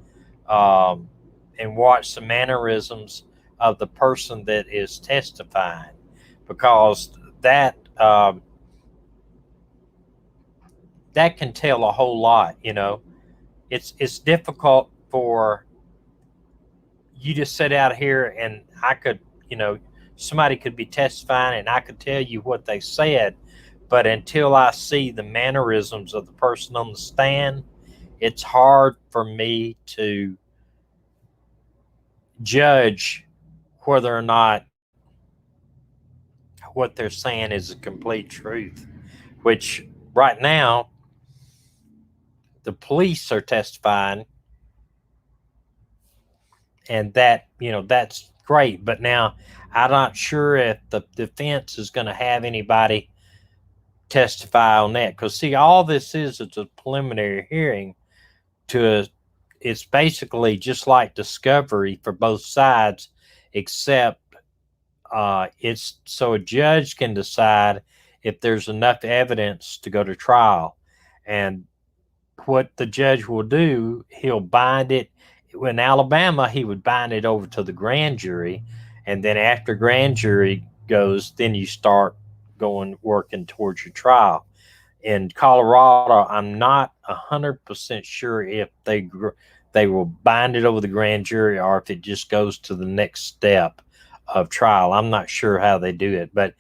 and watch the mannerisms of the person that is testifying, because that can tell a whole lot. It's difficult for you to sit out here and I could, somebody could be testifying and I could tell you what they said, but until I see the mannerisms of the person on the stand, it's hard for me to judge whether or not what they're saying is a complete truth, which right now the police are testifying, and that's great. But now I'm not sure if the defense is going to have anybody testify on that, because see, all this is a preliminary hearing. It's basically just like discovery for both sides, except it's so a judge can decide if there's enough evidence to go to trial. And what the judge will do, he'll bind it. In Alabama, he would bind it over to the grand jury, and then after grand jury goes, then you start working towards your trial. In Colorado, I'm not 100% sure if they will bind it over the grand jury or if it just goes to the next step of trial. I'm not sure how they do it, but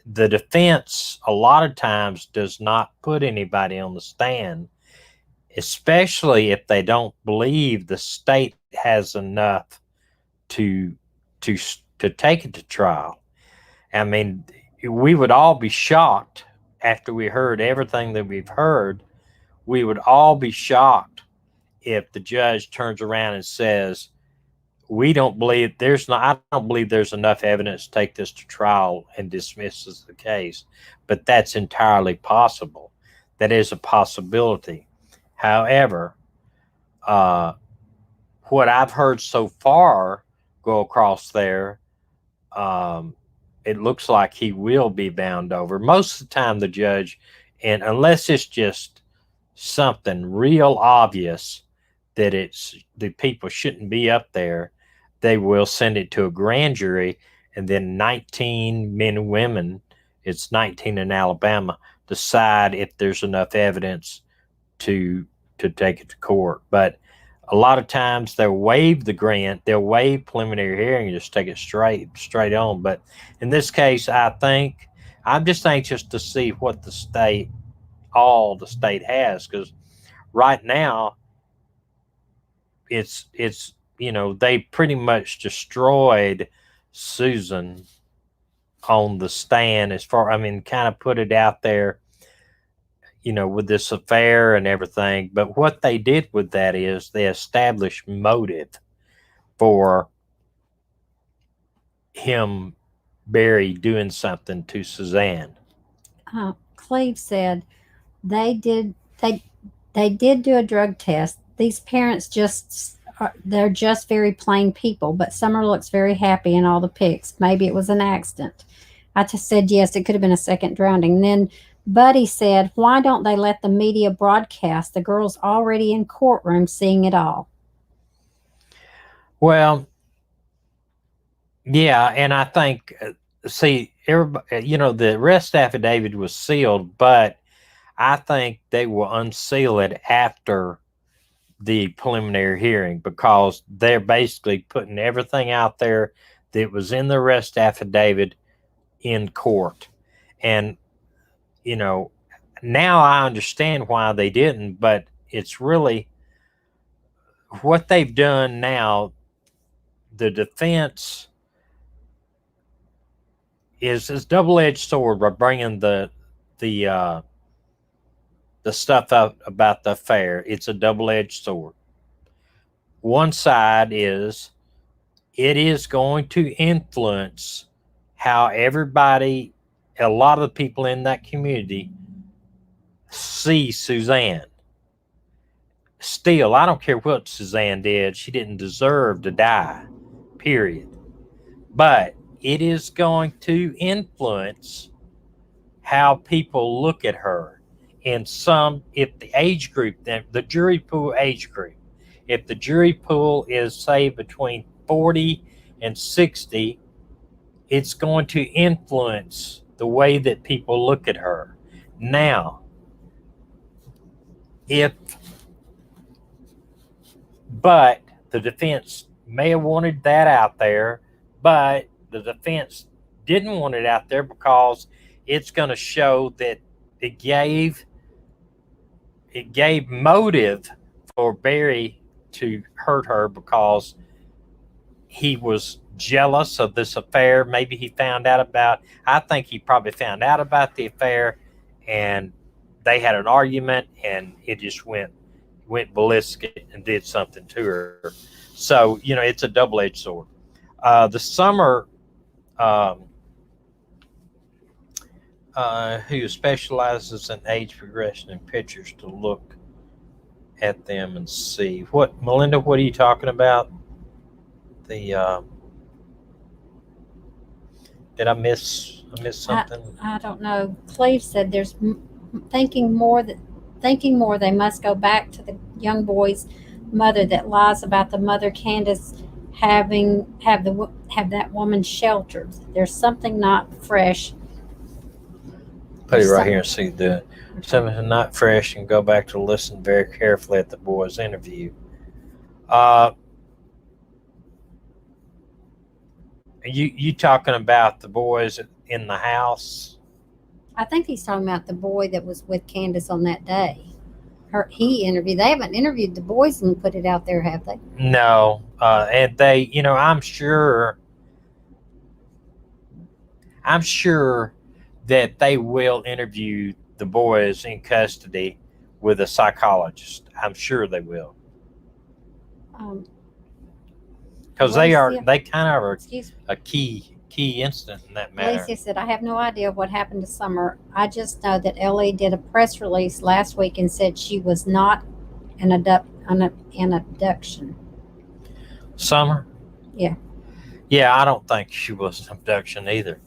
the defense a lot of times does not put anybody on the stand, especially if they don't believe the state has enough to to to take it to trial. I mean, we would all be shocked after we heard everything that we've heard. We would all be shocked if the judge turns around and says, "We don't believe there's not. I don't believe there's enough evidence to take this to trial," and dismisses the case. But that's entirely possible. That is a possibility. However, uh, what I've heard so far go across there, um, it looks like he will be bound over. Most of the time, the judge, and unless it's just something real obvious that it's the people shouldn't be up there, they will send it to a grand jury, and then 19 men and women, it's 19 in Alabama, decide if there's enough evidence to take it to court. But a lot of times they'll waive the grant, they'll waive preliminary hearing and just take it straight on. But in this case, I'm just anxious to see what all the state has, because right now it's they pretty much destroyed Susan on the stand, as far, I mean, kind of put it out there, with this affair and everything. But what they did with that is they established motive for him, Barry, doing something to Suzanne. Cleve said they did do a drug test. These parents they're just very plain people, but Summer looks very happy in all the pics. Maybe it was an accident. I just said yes, it could have been a second drowning. Then Buddy said, why don't they let the media broadcast? The girl's already in courtroom seeing it all. Well, yeah, and I think, see, everybody, the arrest affidavit was sealed, but I think they will unseal it after the preliminary hearing, because they're basically putting everything out there that was in the arrest affidavit in court. And now I understand why they didn't, but it's really what they've done now. The defense is a double-edged sword by bringing the stuff out about the affair. It's a double-edged sword. One side is it is going to influence how everybody, a lot of the people in that community, see Suzanne. Still, I don't care what Suzanne did. She didn't deserve to die, period. But it is going to influence how people look at her. And if the age group, the jury pool age group, if the jury pool is, say, between 40 and 60, it's going to influence the way that people look at her. Now, but the defense may have wanted that out there, but the defense didn't want it out there because it's going to show that it gave motive for Barry to hurt her, because he was jealous of this affair. Maybe he I think he probably found out about the affair, and they had an argument, and it just went ballistic and did something to her. So, it's a double-edged sword. The Summer, who specializes in age progression in pictures, to look at them and see. Melinda, what are you talking about? Did I miss something? I don't know. Cleve said there's thinking more they must go back to the young boy's mother that lies about the mother Candace have that woman sheltered. There's something not fresh. Put it right here and see the something not fresh and go back to listen very carefully at the boys' interview. Uh, you talking about the boys in the house? I think he's talking about the boy that was with Candace on that day. He interviewed. They haven't interviewed the boys and put it out there, have they? No, and they, I'm sure that they will interview the boys in custody with a psychologist. I'm sure they will, because they kind of are Excuse me. a key incident in that matter. Alicia said, I have no idea what happened to Summer. I just know that Ellie did a press release last week and said she was not an abduction. Summer? Yeah. Yeah, I don't think she was an abduction either.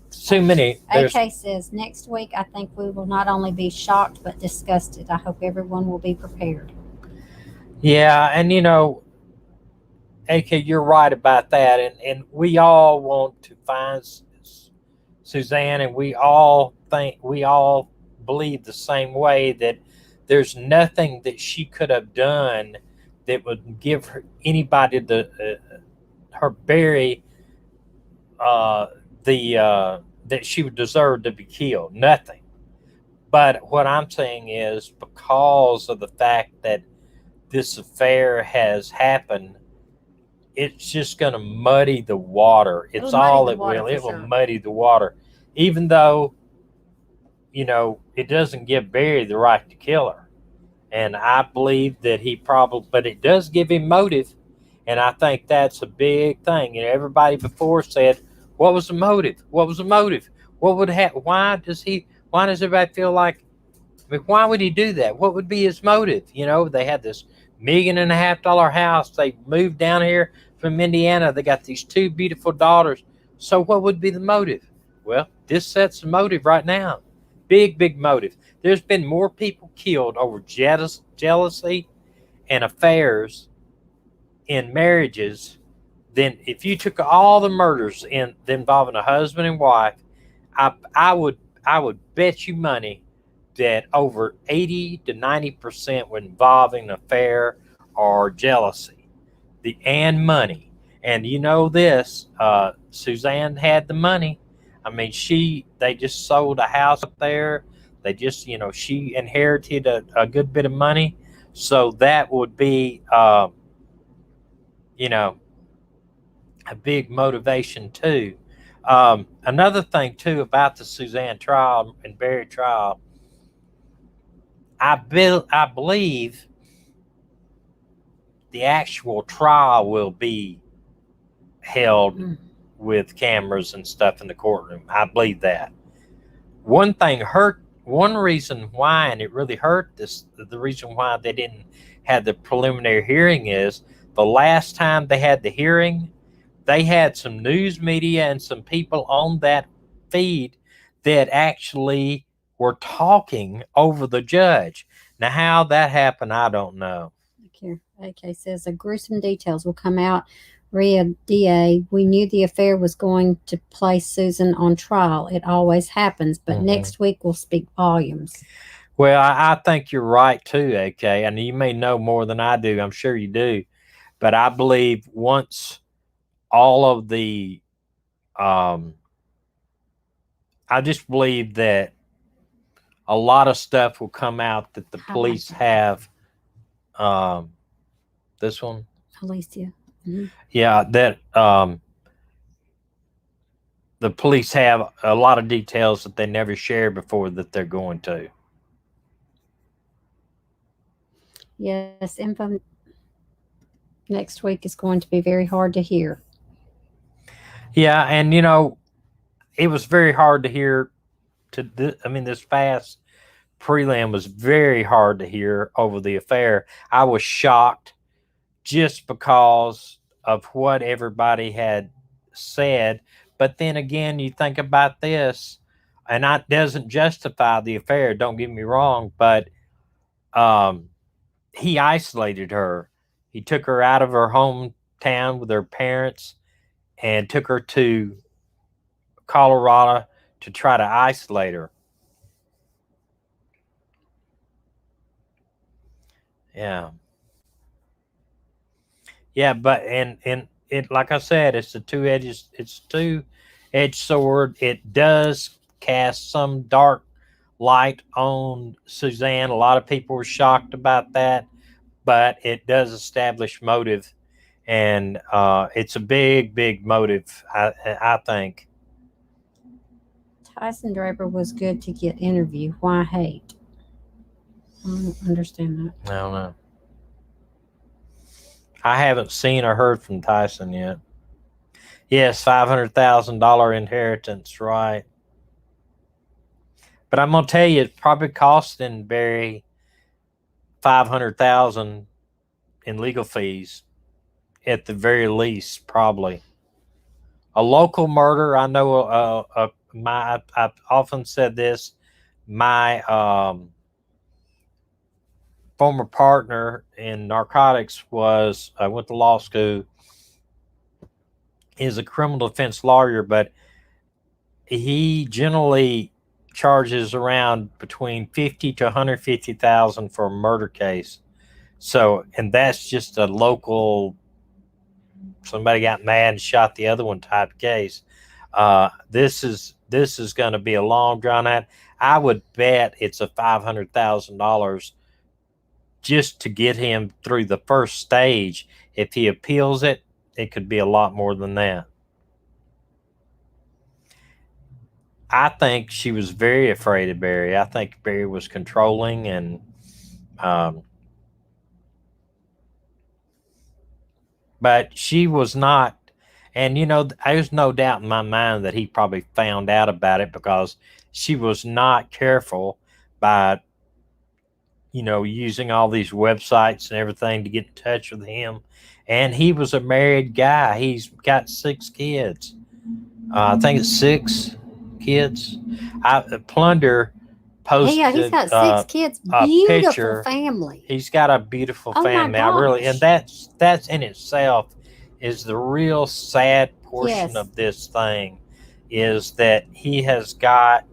Too many. AK says, next week I think we will not only be shocked but disgusted. I hope everyone will be prepared. Yeah, and AK, you're right about that, and we all want to find Suzanne, and we all believe the same way, that there's nothing that she could have done that would give anybody her bury that she would deserve to be killed. Nothing. But what I'm saying is, because of the fact that this affair has happened, it's just going to muddy the water. It's all it will. It will muddy the water. Even though, it doesn't give Barry the right to kill her. And I believe that but it does give him motive. And I think that's a big thing. Everybody before said, what was the motive? What was the motive? What would happen? Why does everybody feel like, why would he do that? What would be his motive? They had this $1.5 million house. They moved down here from Indiana. They got these two beautiful daughters. So what would be the motive? Well, this sets the motive right now. Big motive. There's been more people killed over jealousy and affairs in marriages than if you took all the murders involving a husband and wife. I would bet you money that over 80 to 90% were involving affair or jealousy, and money. And this, Suzanne had the money. I mean, they just sold a house up there. They just, she inherited a good bit of money. So that would be, a big motivation too. Another thing too about the Suzanne trial and Barry trial, I believe the actual trial will be held with cameras and stuff in the courtroom. I believe that. One reason why, and it really hurt the reason why they didn't have the preliminary hearing is the last time they had the hearing, they had some news media and some people on that feed that actually were talking over the judge. Now, how that happened, I don't know. AK says, the gruesome details will come out. Rhea DA, we knew the affair was going to place Susan on trial. It always happens, but next week will speak volumes. Well, I think you're right too, AK. And you may know more than I do. I'm sure you do. But I believe once all of the, I just believe that a lot of stuff will come out that the police have. This one? Alicia. Yeah, that the police have a lot of details that they never shared before that they're going to. Yes, info next week is going to be very hard to hear. Yeah, and it was very hard to hear. This fast prelim was very hard to hear over the affair. I was shocked just because of what everybody had said. But then again, you think about this, and that doesn't justify the affair, don't get me wrong, but he isolated her. He took her out of her hometown with her parents and took her to Colorado to try to isolate her. Yeah. Yeah, but and it, like I said, it's a two-edged sword. It does cast some dark light on Suzanne. A lot of people were shocked about that, but it does establish motive, and it's a big motive. I think. Tyson Draper was good to get interview. Why hate? I don't understand that. I don't know. I haven't seen or heard from Tyson yet. Yes, $500,000 inheritance, right? But I'm gonna tell you, it's probably costing Barry 500,000 in legal fees at the very least, probably. A local murder. I know. I've often said this. My former partner in narcotics was I went to law school. Is a criminal defense lawyer, but he generally charges around between 50 to 150,000 for a murder case. So, and that's just a local, somebody got mad and shot the other one type case. This is going to be a long drawn out. I would bet it's a $500,000 just to get him through the first stage. If he appeals it, it could be a lot more than that. I think she was very afraid of Barry. I think Barry was controlling, and but she was not. And there's no doubt in my mind that he probably found out about it because she was not careful by using all these websites and everything to get in touch with him. And he was a married guy. He's got 6 kids. I think it's 6 kids. Plunder posted. Yeah, he's got 6 kids. a Beautiful picture. family. He's got a beautiful Oh my family. I really, and gosh. that's in itself is the real sad portion Yes. of this thing, is that he has got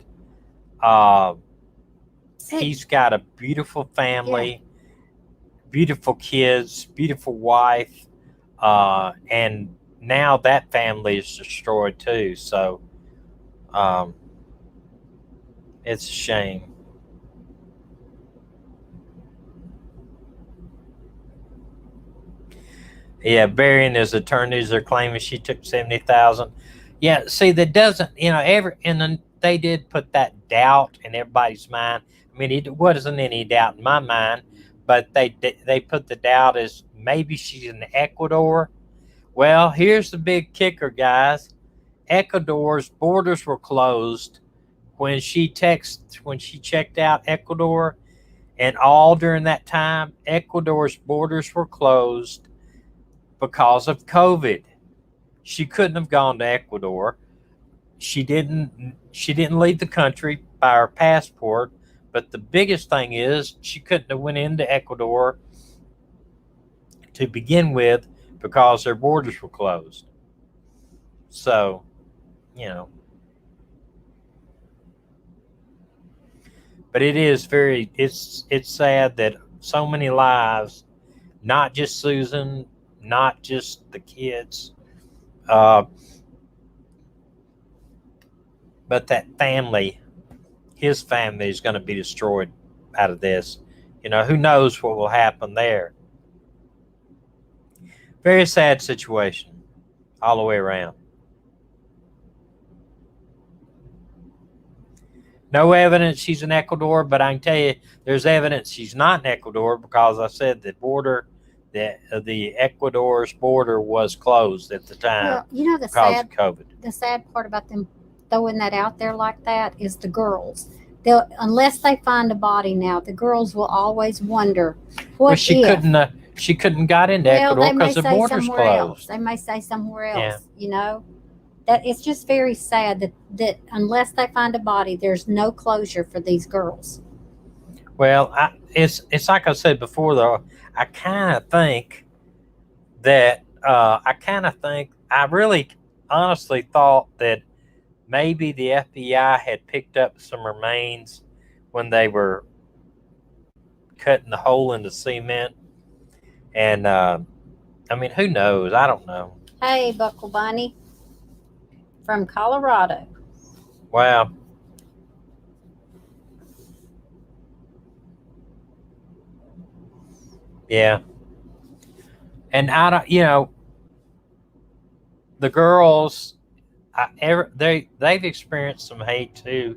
he's got a beautiful family, beautiful kids, beautiful wife, and now that family is destroyed too. So it's a shame. Yeah, Barry and his attorneys are claiming she took 70,000. Yeah, see, that doesn't, and then they did put that doubt in everybody's mind. I mean, it wasn't any doubt in my mind, but they put the doubt as maybe she's in Ecuador. Well, here's the big kicker, guys. Ecuador's borders were closed when she checked out Ecuador, and all during that time, Ecuador's borders were closed because of COVID. She couldn't have gone to Ecuador. She didn't leave the country by her passport, but the biggest thing is she couldn't have went into Ecuador to begin with because their borders were closed. So, but it is it's sad that so many lives, not just Susan, not just the kids, but that family, his family is going to be destroyed out of this. Who knows what will happen there. Very sad situation all the way around. No evidence she's in Ecuador, but I can tell you there's evidence she's not in Ecuador because I said the Ecuador's border was closed at the time because of COVID. The sad part about them throwing that out there like that is the girls. Unless they find a body now, the girls will always wonder what she couldn't got into Ecuador because the border's closed. They may say somewhere else. Yeah. That it's just very sad that unless they find a body, there's no closure for these girls. Well, it's like I said before, though. I kind of think that I really honestly thought that maybe the FBI had picked up some remains when they were cutting the hole in the cement. And I mean, who knows? I don't know. Hey, Buckle Bunny from Colorado. Wow. Yeah. And I don't, the girls, they've experienced some hate too,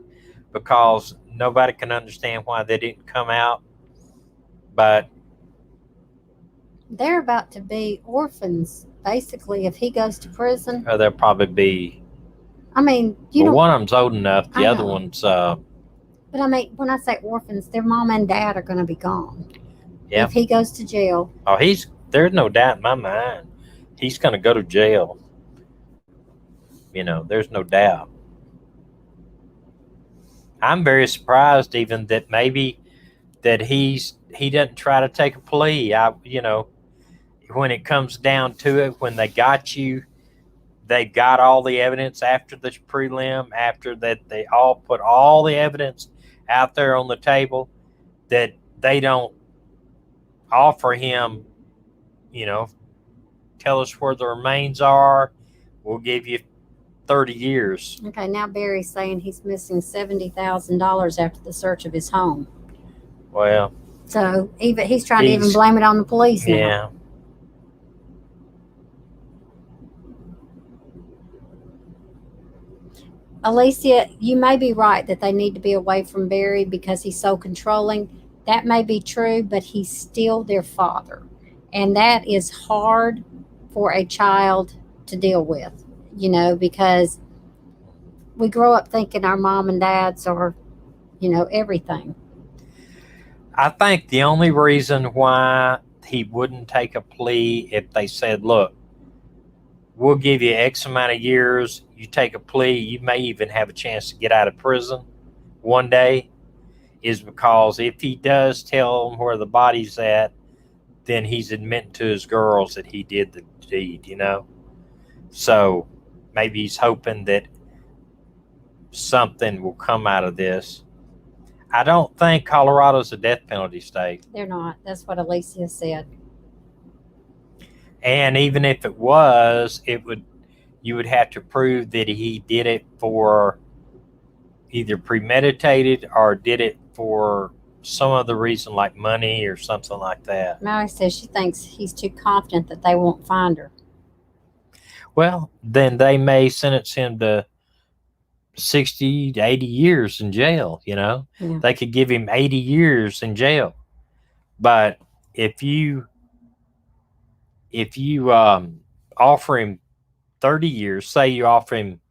because nobody can understand why they didn't come out. But They're about to be orphans, basically, if he goes to prison. they'll probably be. I mean, you Well, know, one of them's old enough. The I other know. one's. But I mean, when I say orphans, their mom and dad are going to be gone. Yeah. If he goes to jail. Oh, there's no doubt in my mind. He's going to go to jail. There's no doubt. I'm very surprised even that maybe that he doesn't try to take a plea. When it comes down to it, when they got you, they got all the evidence after the prelim, after that they all put all the evidence out there on the table, that they don't offer him, tell us where the remains are, we'll give you 30 years. Okay, now Barry's saying he's missing $70,000 after the search of his home. Well, so he's trying to even blame it on the police now. Yeah. Alicia, you may be right that they need to be away from Barry because he's so controlling. That may be true, but he's still their father. And that is hard for a child to deal with, because we grow up thinking our mom and dads are, everything. I think the only reason why he wouldn't take a plea, if they said, look, we'll give you X amount of years, you take a plea, you may even have a chance to get out of prison one day, is because if he does tell them where the body's at, then he's admitting to his girls that he did the deed, So maybe he's hoping that something will come out of this. I don't think Colorado's a death penalty state. They're not. That's what Alicia said. And even if it was, you would have to prove that he did it for either premeditated or did it for some other reason like money or something like that. Mary says she thinks he's too confident that they won't find her. Well, then they may sentence him to 60 to 80 years in jail, Yeah. They could give him 80 years in jail. But if you offer him 30 years, say you offer him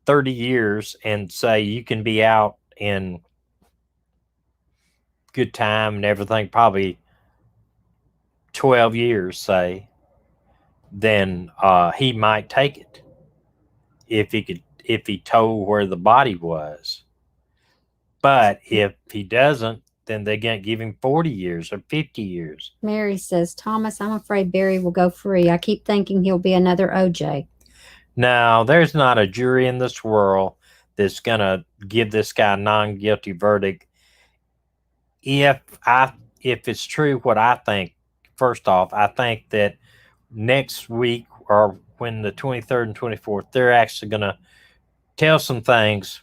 30 years and say you can be out in good time and everything, probably 12 years, say, then he might take it if he told where the body was. But if he doesn't, then they're going to give him 40 years or 50 years. Mary says, Thomas, I'm afraid Barry will go free. I keep thinking he'll be another OJ. No, there's not a jury in this world that's going to give this guy a non-guilty verdict. If it's true what I think, first off, I think that next week or when the 23rd and 24th, they're actually going to tell some things,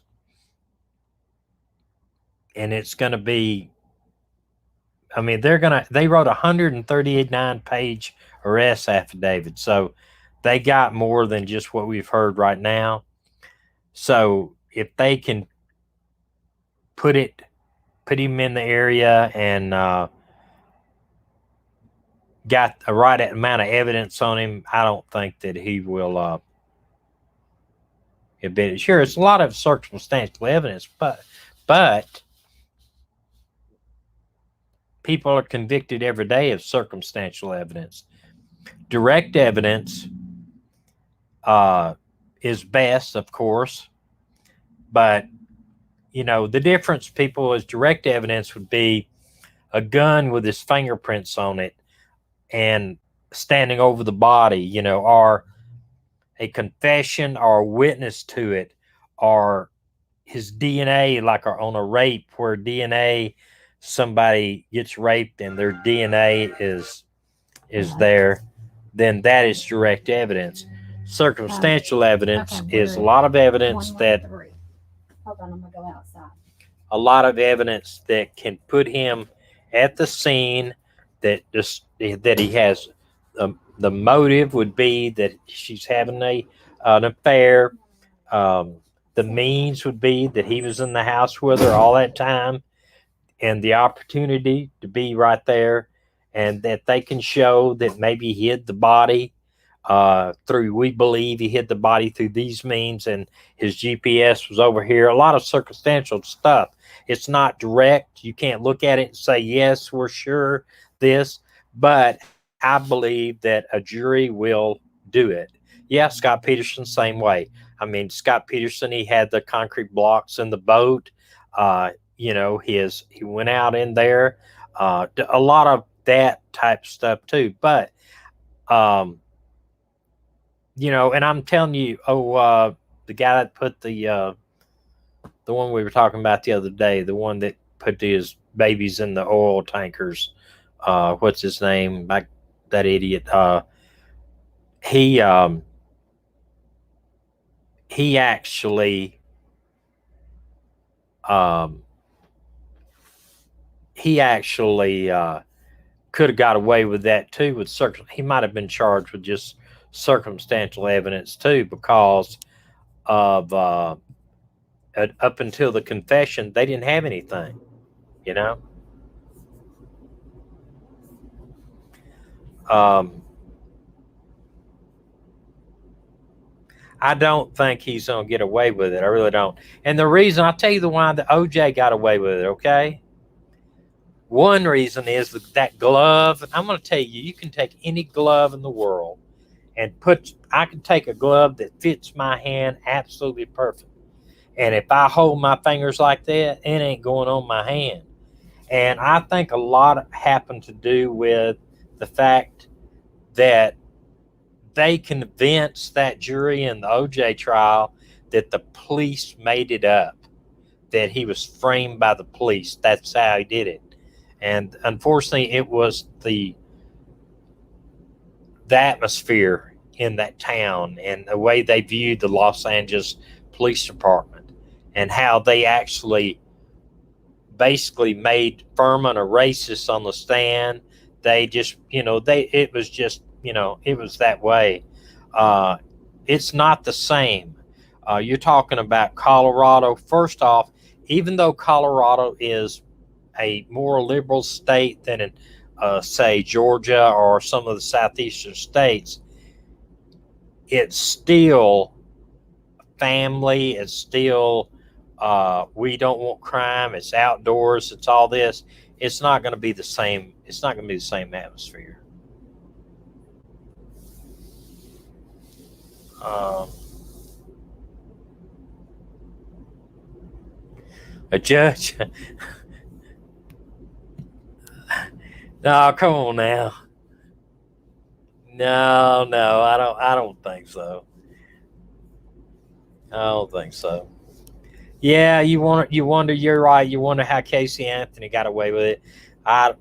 and it's going to be, I mean, they wrote a 139-page arrest affidavit, so they got more than just what we've heard right now. So if they can put him in the area and got the right amount of evidence on him, I don't think that he will admit. Sure, it's a lot of circumstantial evidence, but people are convicted every day of circumstantial evidence. Direct evidence is best, of course, but the difference, people, is direct evidence would be a gun with his fingerprints on it and standing over the body, or a confession or a witness to it, or his DNA, like on a rape where DNA somebody gets raped and their DNA is there, then that is direct evidence. Circumstantial evidence is a lot of evidence that Hold on, I'm gonna go outside. a lot of evidence that can put him at the scene, that just that he has the motive would be that she's having an affair. Um, the means would be that he was in the house with her all that time, and the opportunity to be right there, and that they can show that maybe he hid the body through, we believe he hid the body through these means, and his GPS was over here. A lot of circumstantial stuff. It's not direct. You can't look at it and say, yes, we're sure this, but I believe that a jury will do it. Yeah, Scott Peterson, same way. I mean, Scott Peterson, he had the concrete blocks in the boat. He went out in there. A lot of that type stuff too. But and I'm telling you, the guy that put the one we were talking about the other day, the one that put his babies in the oil tankers, what's his name? That idiot. He he actually um, he actually could have got away with that too. He might have been charged with just circumstantial evidence too, because of up until the confession, they didn't have anything. You know, um, I don't think he's going to get away with it. I really don't. And the reason, I'll tell you the why the OJ got away with it. Okay. One reason is that glove. I'm going to tell you, you can take any glove in the world and I can take a glove that fits my hand absolutely perfect. And if I hold my fingers like that, it ain't going on my hand. And I think a lot happened to do with the fact that they convinced that jury in the OJ trial that the police made it up, that he was framed by the police. That's how he did it. And unfortunately, it was the atmosphere in that town and the way they viewed the Los Angeles Police Department, and how they actually basically made Furman a racist on the stand. They just, it was just, it was that way. It's not the same. You're talking about Colorado. First off, even though Colorado is a more liberal state than in, say, Georgia or some of the southeastern states, it's still family. It's still, we don't want crime. It's outdoors. It's all this. It's not going to be the same. It's not going to be the same atmosphere. A judge? No, come on now. No, I don't think so. I don't think so. Yeah, you wonder. You're right. You wonder how Casey Anthony got away with it. I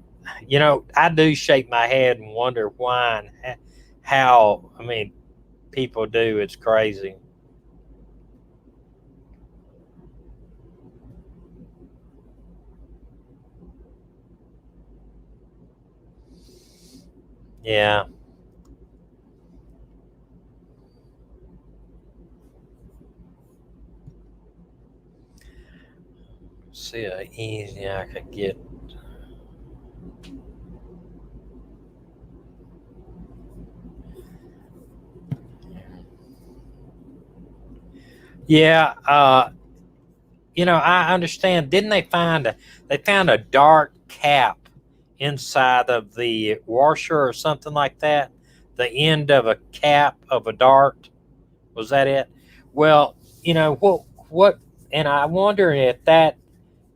do shake my head and wonder why and how. I mean, people do. It's crazy. Yeah. See how easy I could get. Yeah, I understand. Didn't they found a dark cap inside of the washer or something like that? The end of a cap of a dart. Was that it? Well, what, and I wonder if that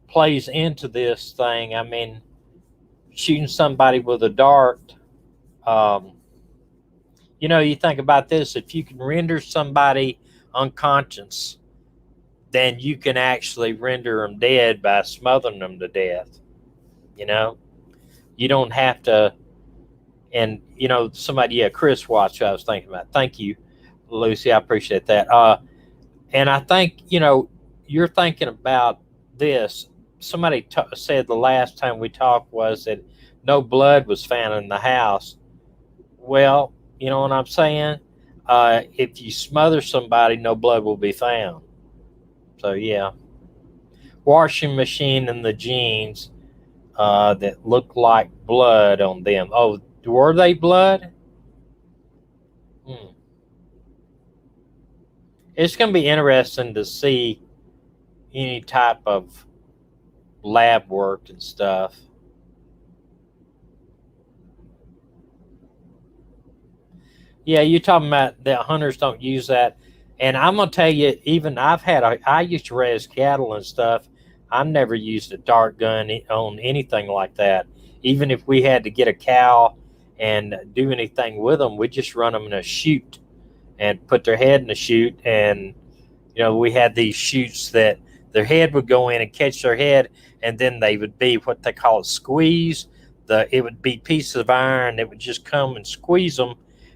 plays into this thing. I mean, shooting somebody with a dart. Um, you think about this: if you can render somebody unconscious, then you can actually render them dead by smothering them to death. You know, you don't have to. And you know, somebody, yeah, Chris watched. I was thinking about. Thank you, Lucy. I appreciate that. And I think you're thinking about this. Somebody said the last time we talked was that no blood was found in the house. Well, you know what I'm saying? If you smother somebody, no blood will be found. So yeah, washing machine and the jeans that look like blood on them. Oh, were they blood? Hmm. It's going to be interesting to see any type of lab work and stuff. Yeah, you're talking about that hunters don't use that. And I'm going to tell you, even I used to raise cattle and stuff. I never used a dart gun on anything like that. Even if we had to get a cow and do anything with them, we just run them in a chute and put their head in a chute. And, we had these chutes that their head would go in and catch their head, and then they would be what they call a squeeze. It would be pieces of iron that would just come and squeeze them.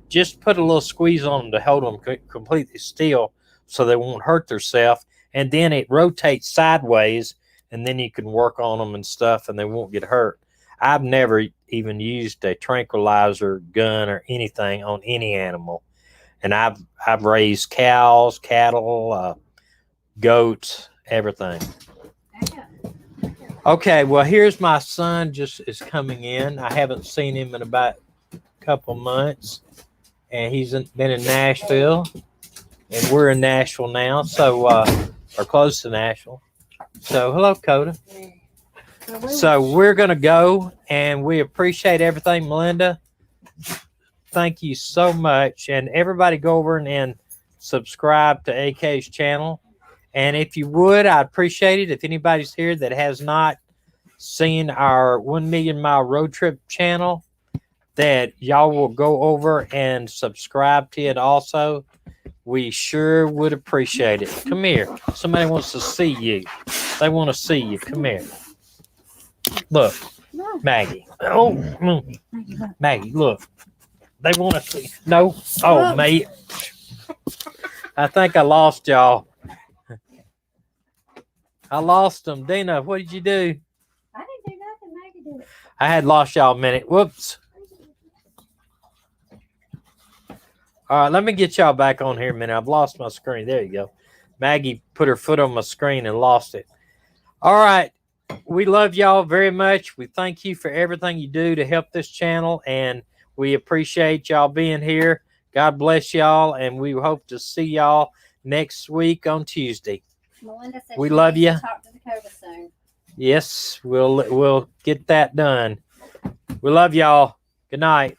Just put a little squeeze on them to hold them completely still so they won't hurt themselves. And then it rotates sideways, and then you can work on them and stuff, and they won't get hurt. I've never even used a tranquilizer gun or anything on any animal. And I've raised cows, cattle, goats, everything. Okay, well, here's my son just is coming in. I haven't seen him in about a couple months. And he's been in Nashville, and we're in Nashville now, so or close to Nashville. So hello, Coda. So we're gonna go, and we appreciate everything, Melinda. Thank you so much, and everybody go over and subscribe to AK's channel. And if you would, I'd appreciate it if anybody's here that has not seen our 1 Million Mile Road Trip channel, that y'all will go over and subscribe to it also. We sure would appreciate it. Come here. Somebody wants to see you. They want to see you. Come here. Look, Maggie. Oh, Maggie, look. They want to see. No. Oh, mate. I think I lost y'all. I lost them. Dina, what did you do? I didn't do nothing. Maggie did it. I had lost y'all a minute. Whoops. All right, let me get y'all back on here a minute. I've lost my screen. There you go. Maggie put her foot on my screen and lost it. All right. We love y'all very much. We thank you for everything you do to help this channel, and we appreciate y'all being here. God bless y'all, and we hope to see y'all next week on Tuesday. Melinda said we she love you. needs to talk to Dakota soon. Yes, we'll get that done. We love y'all. Good night.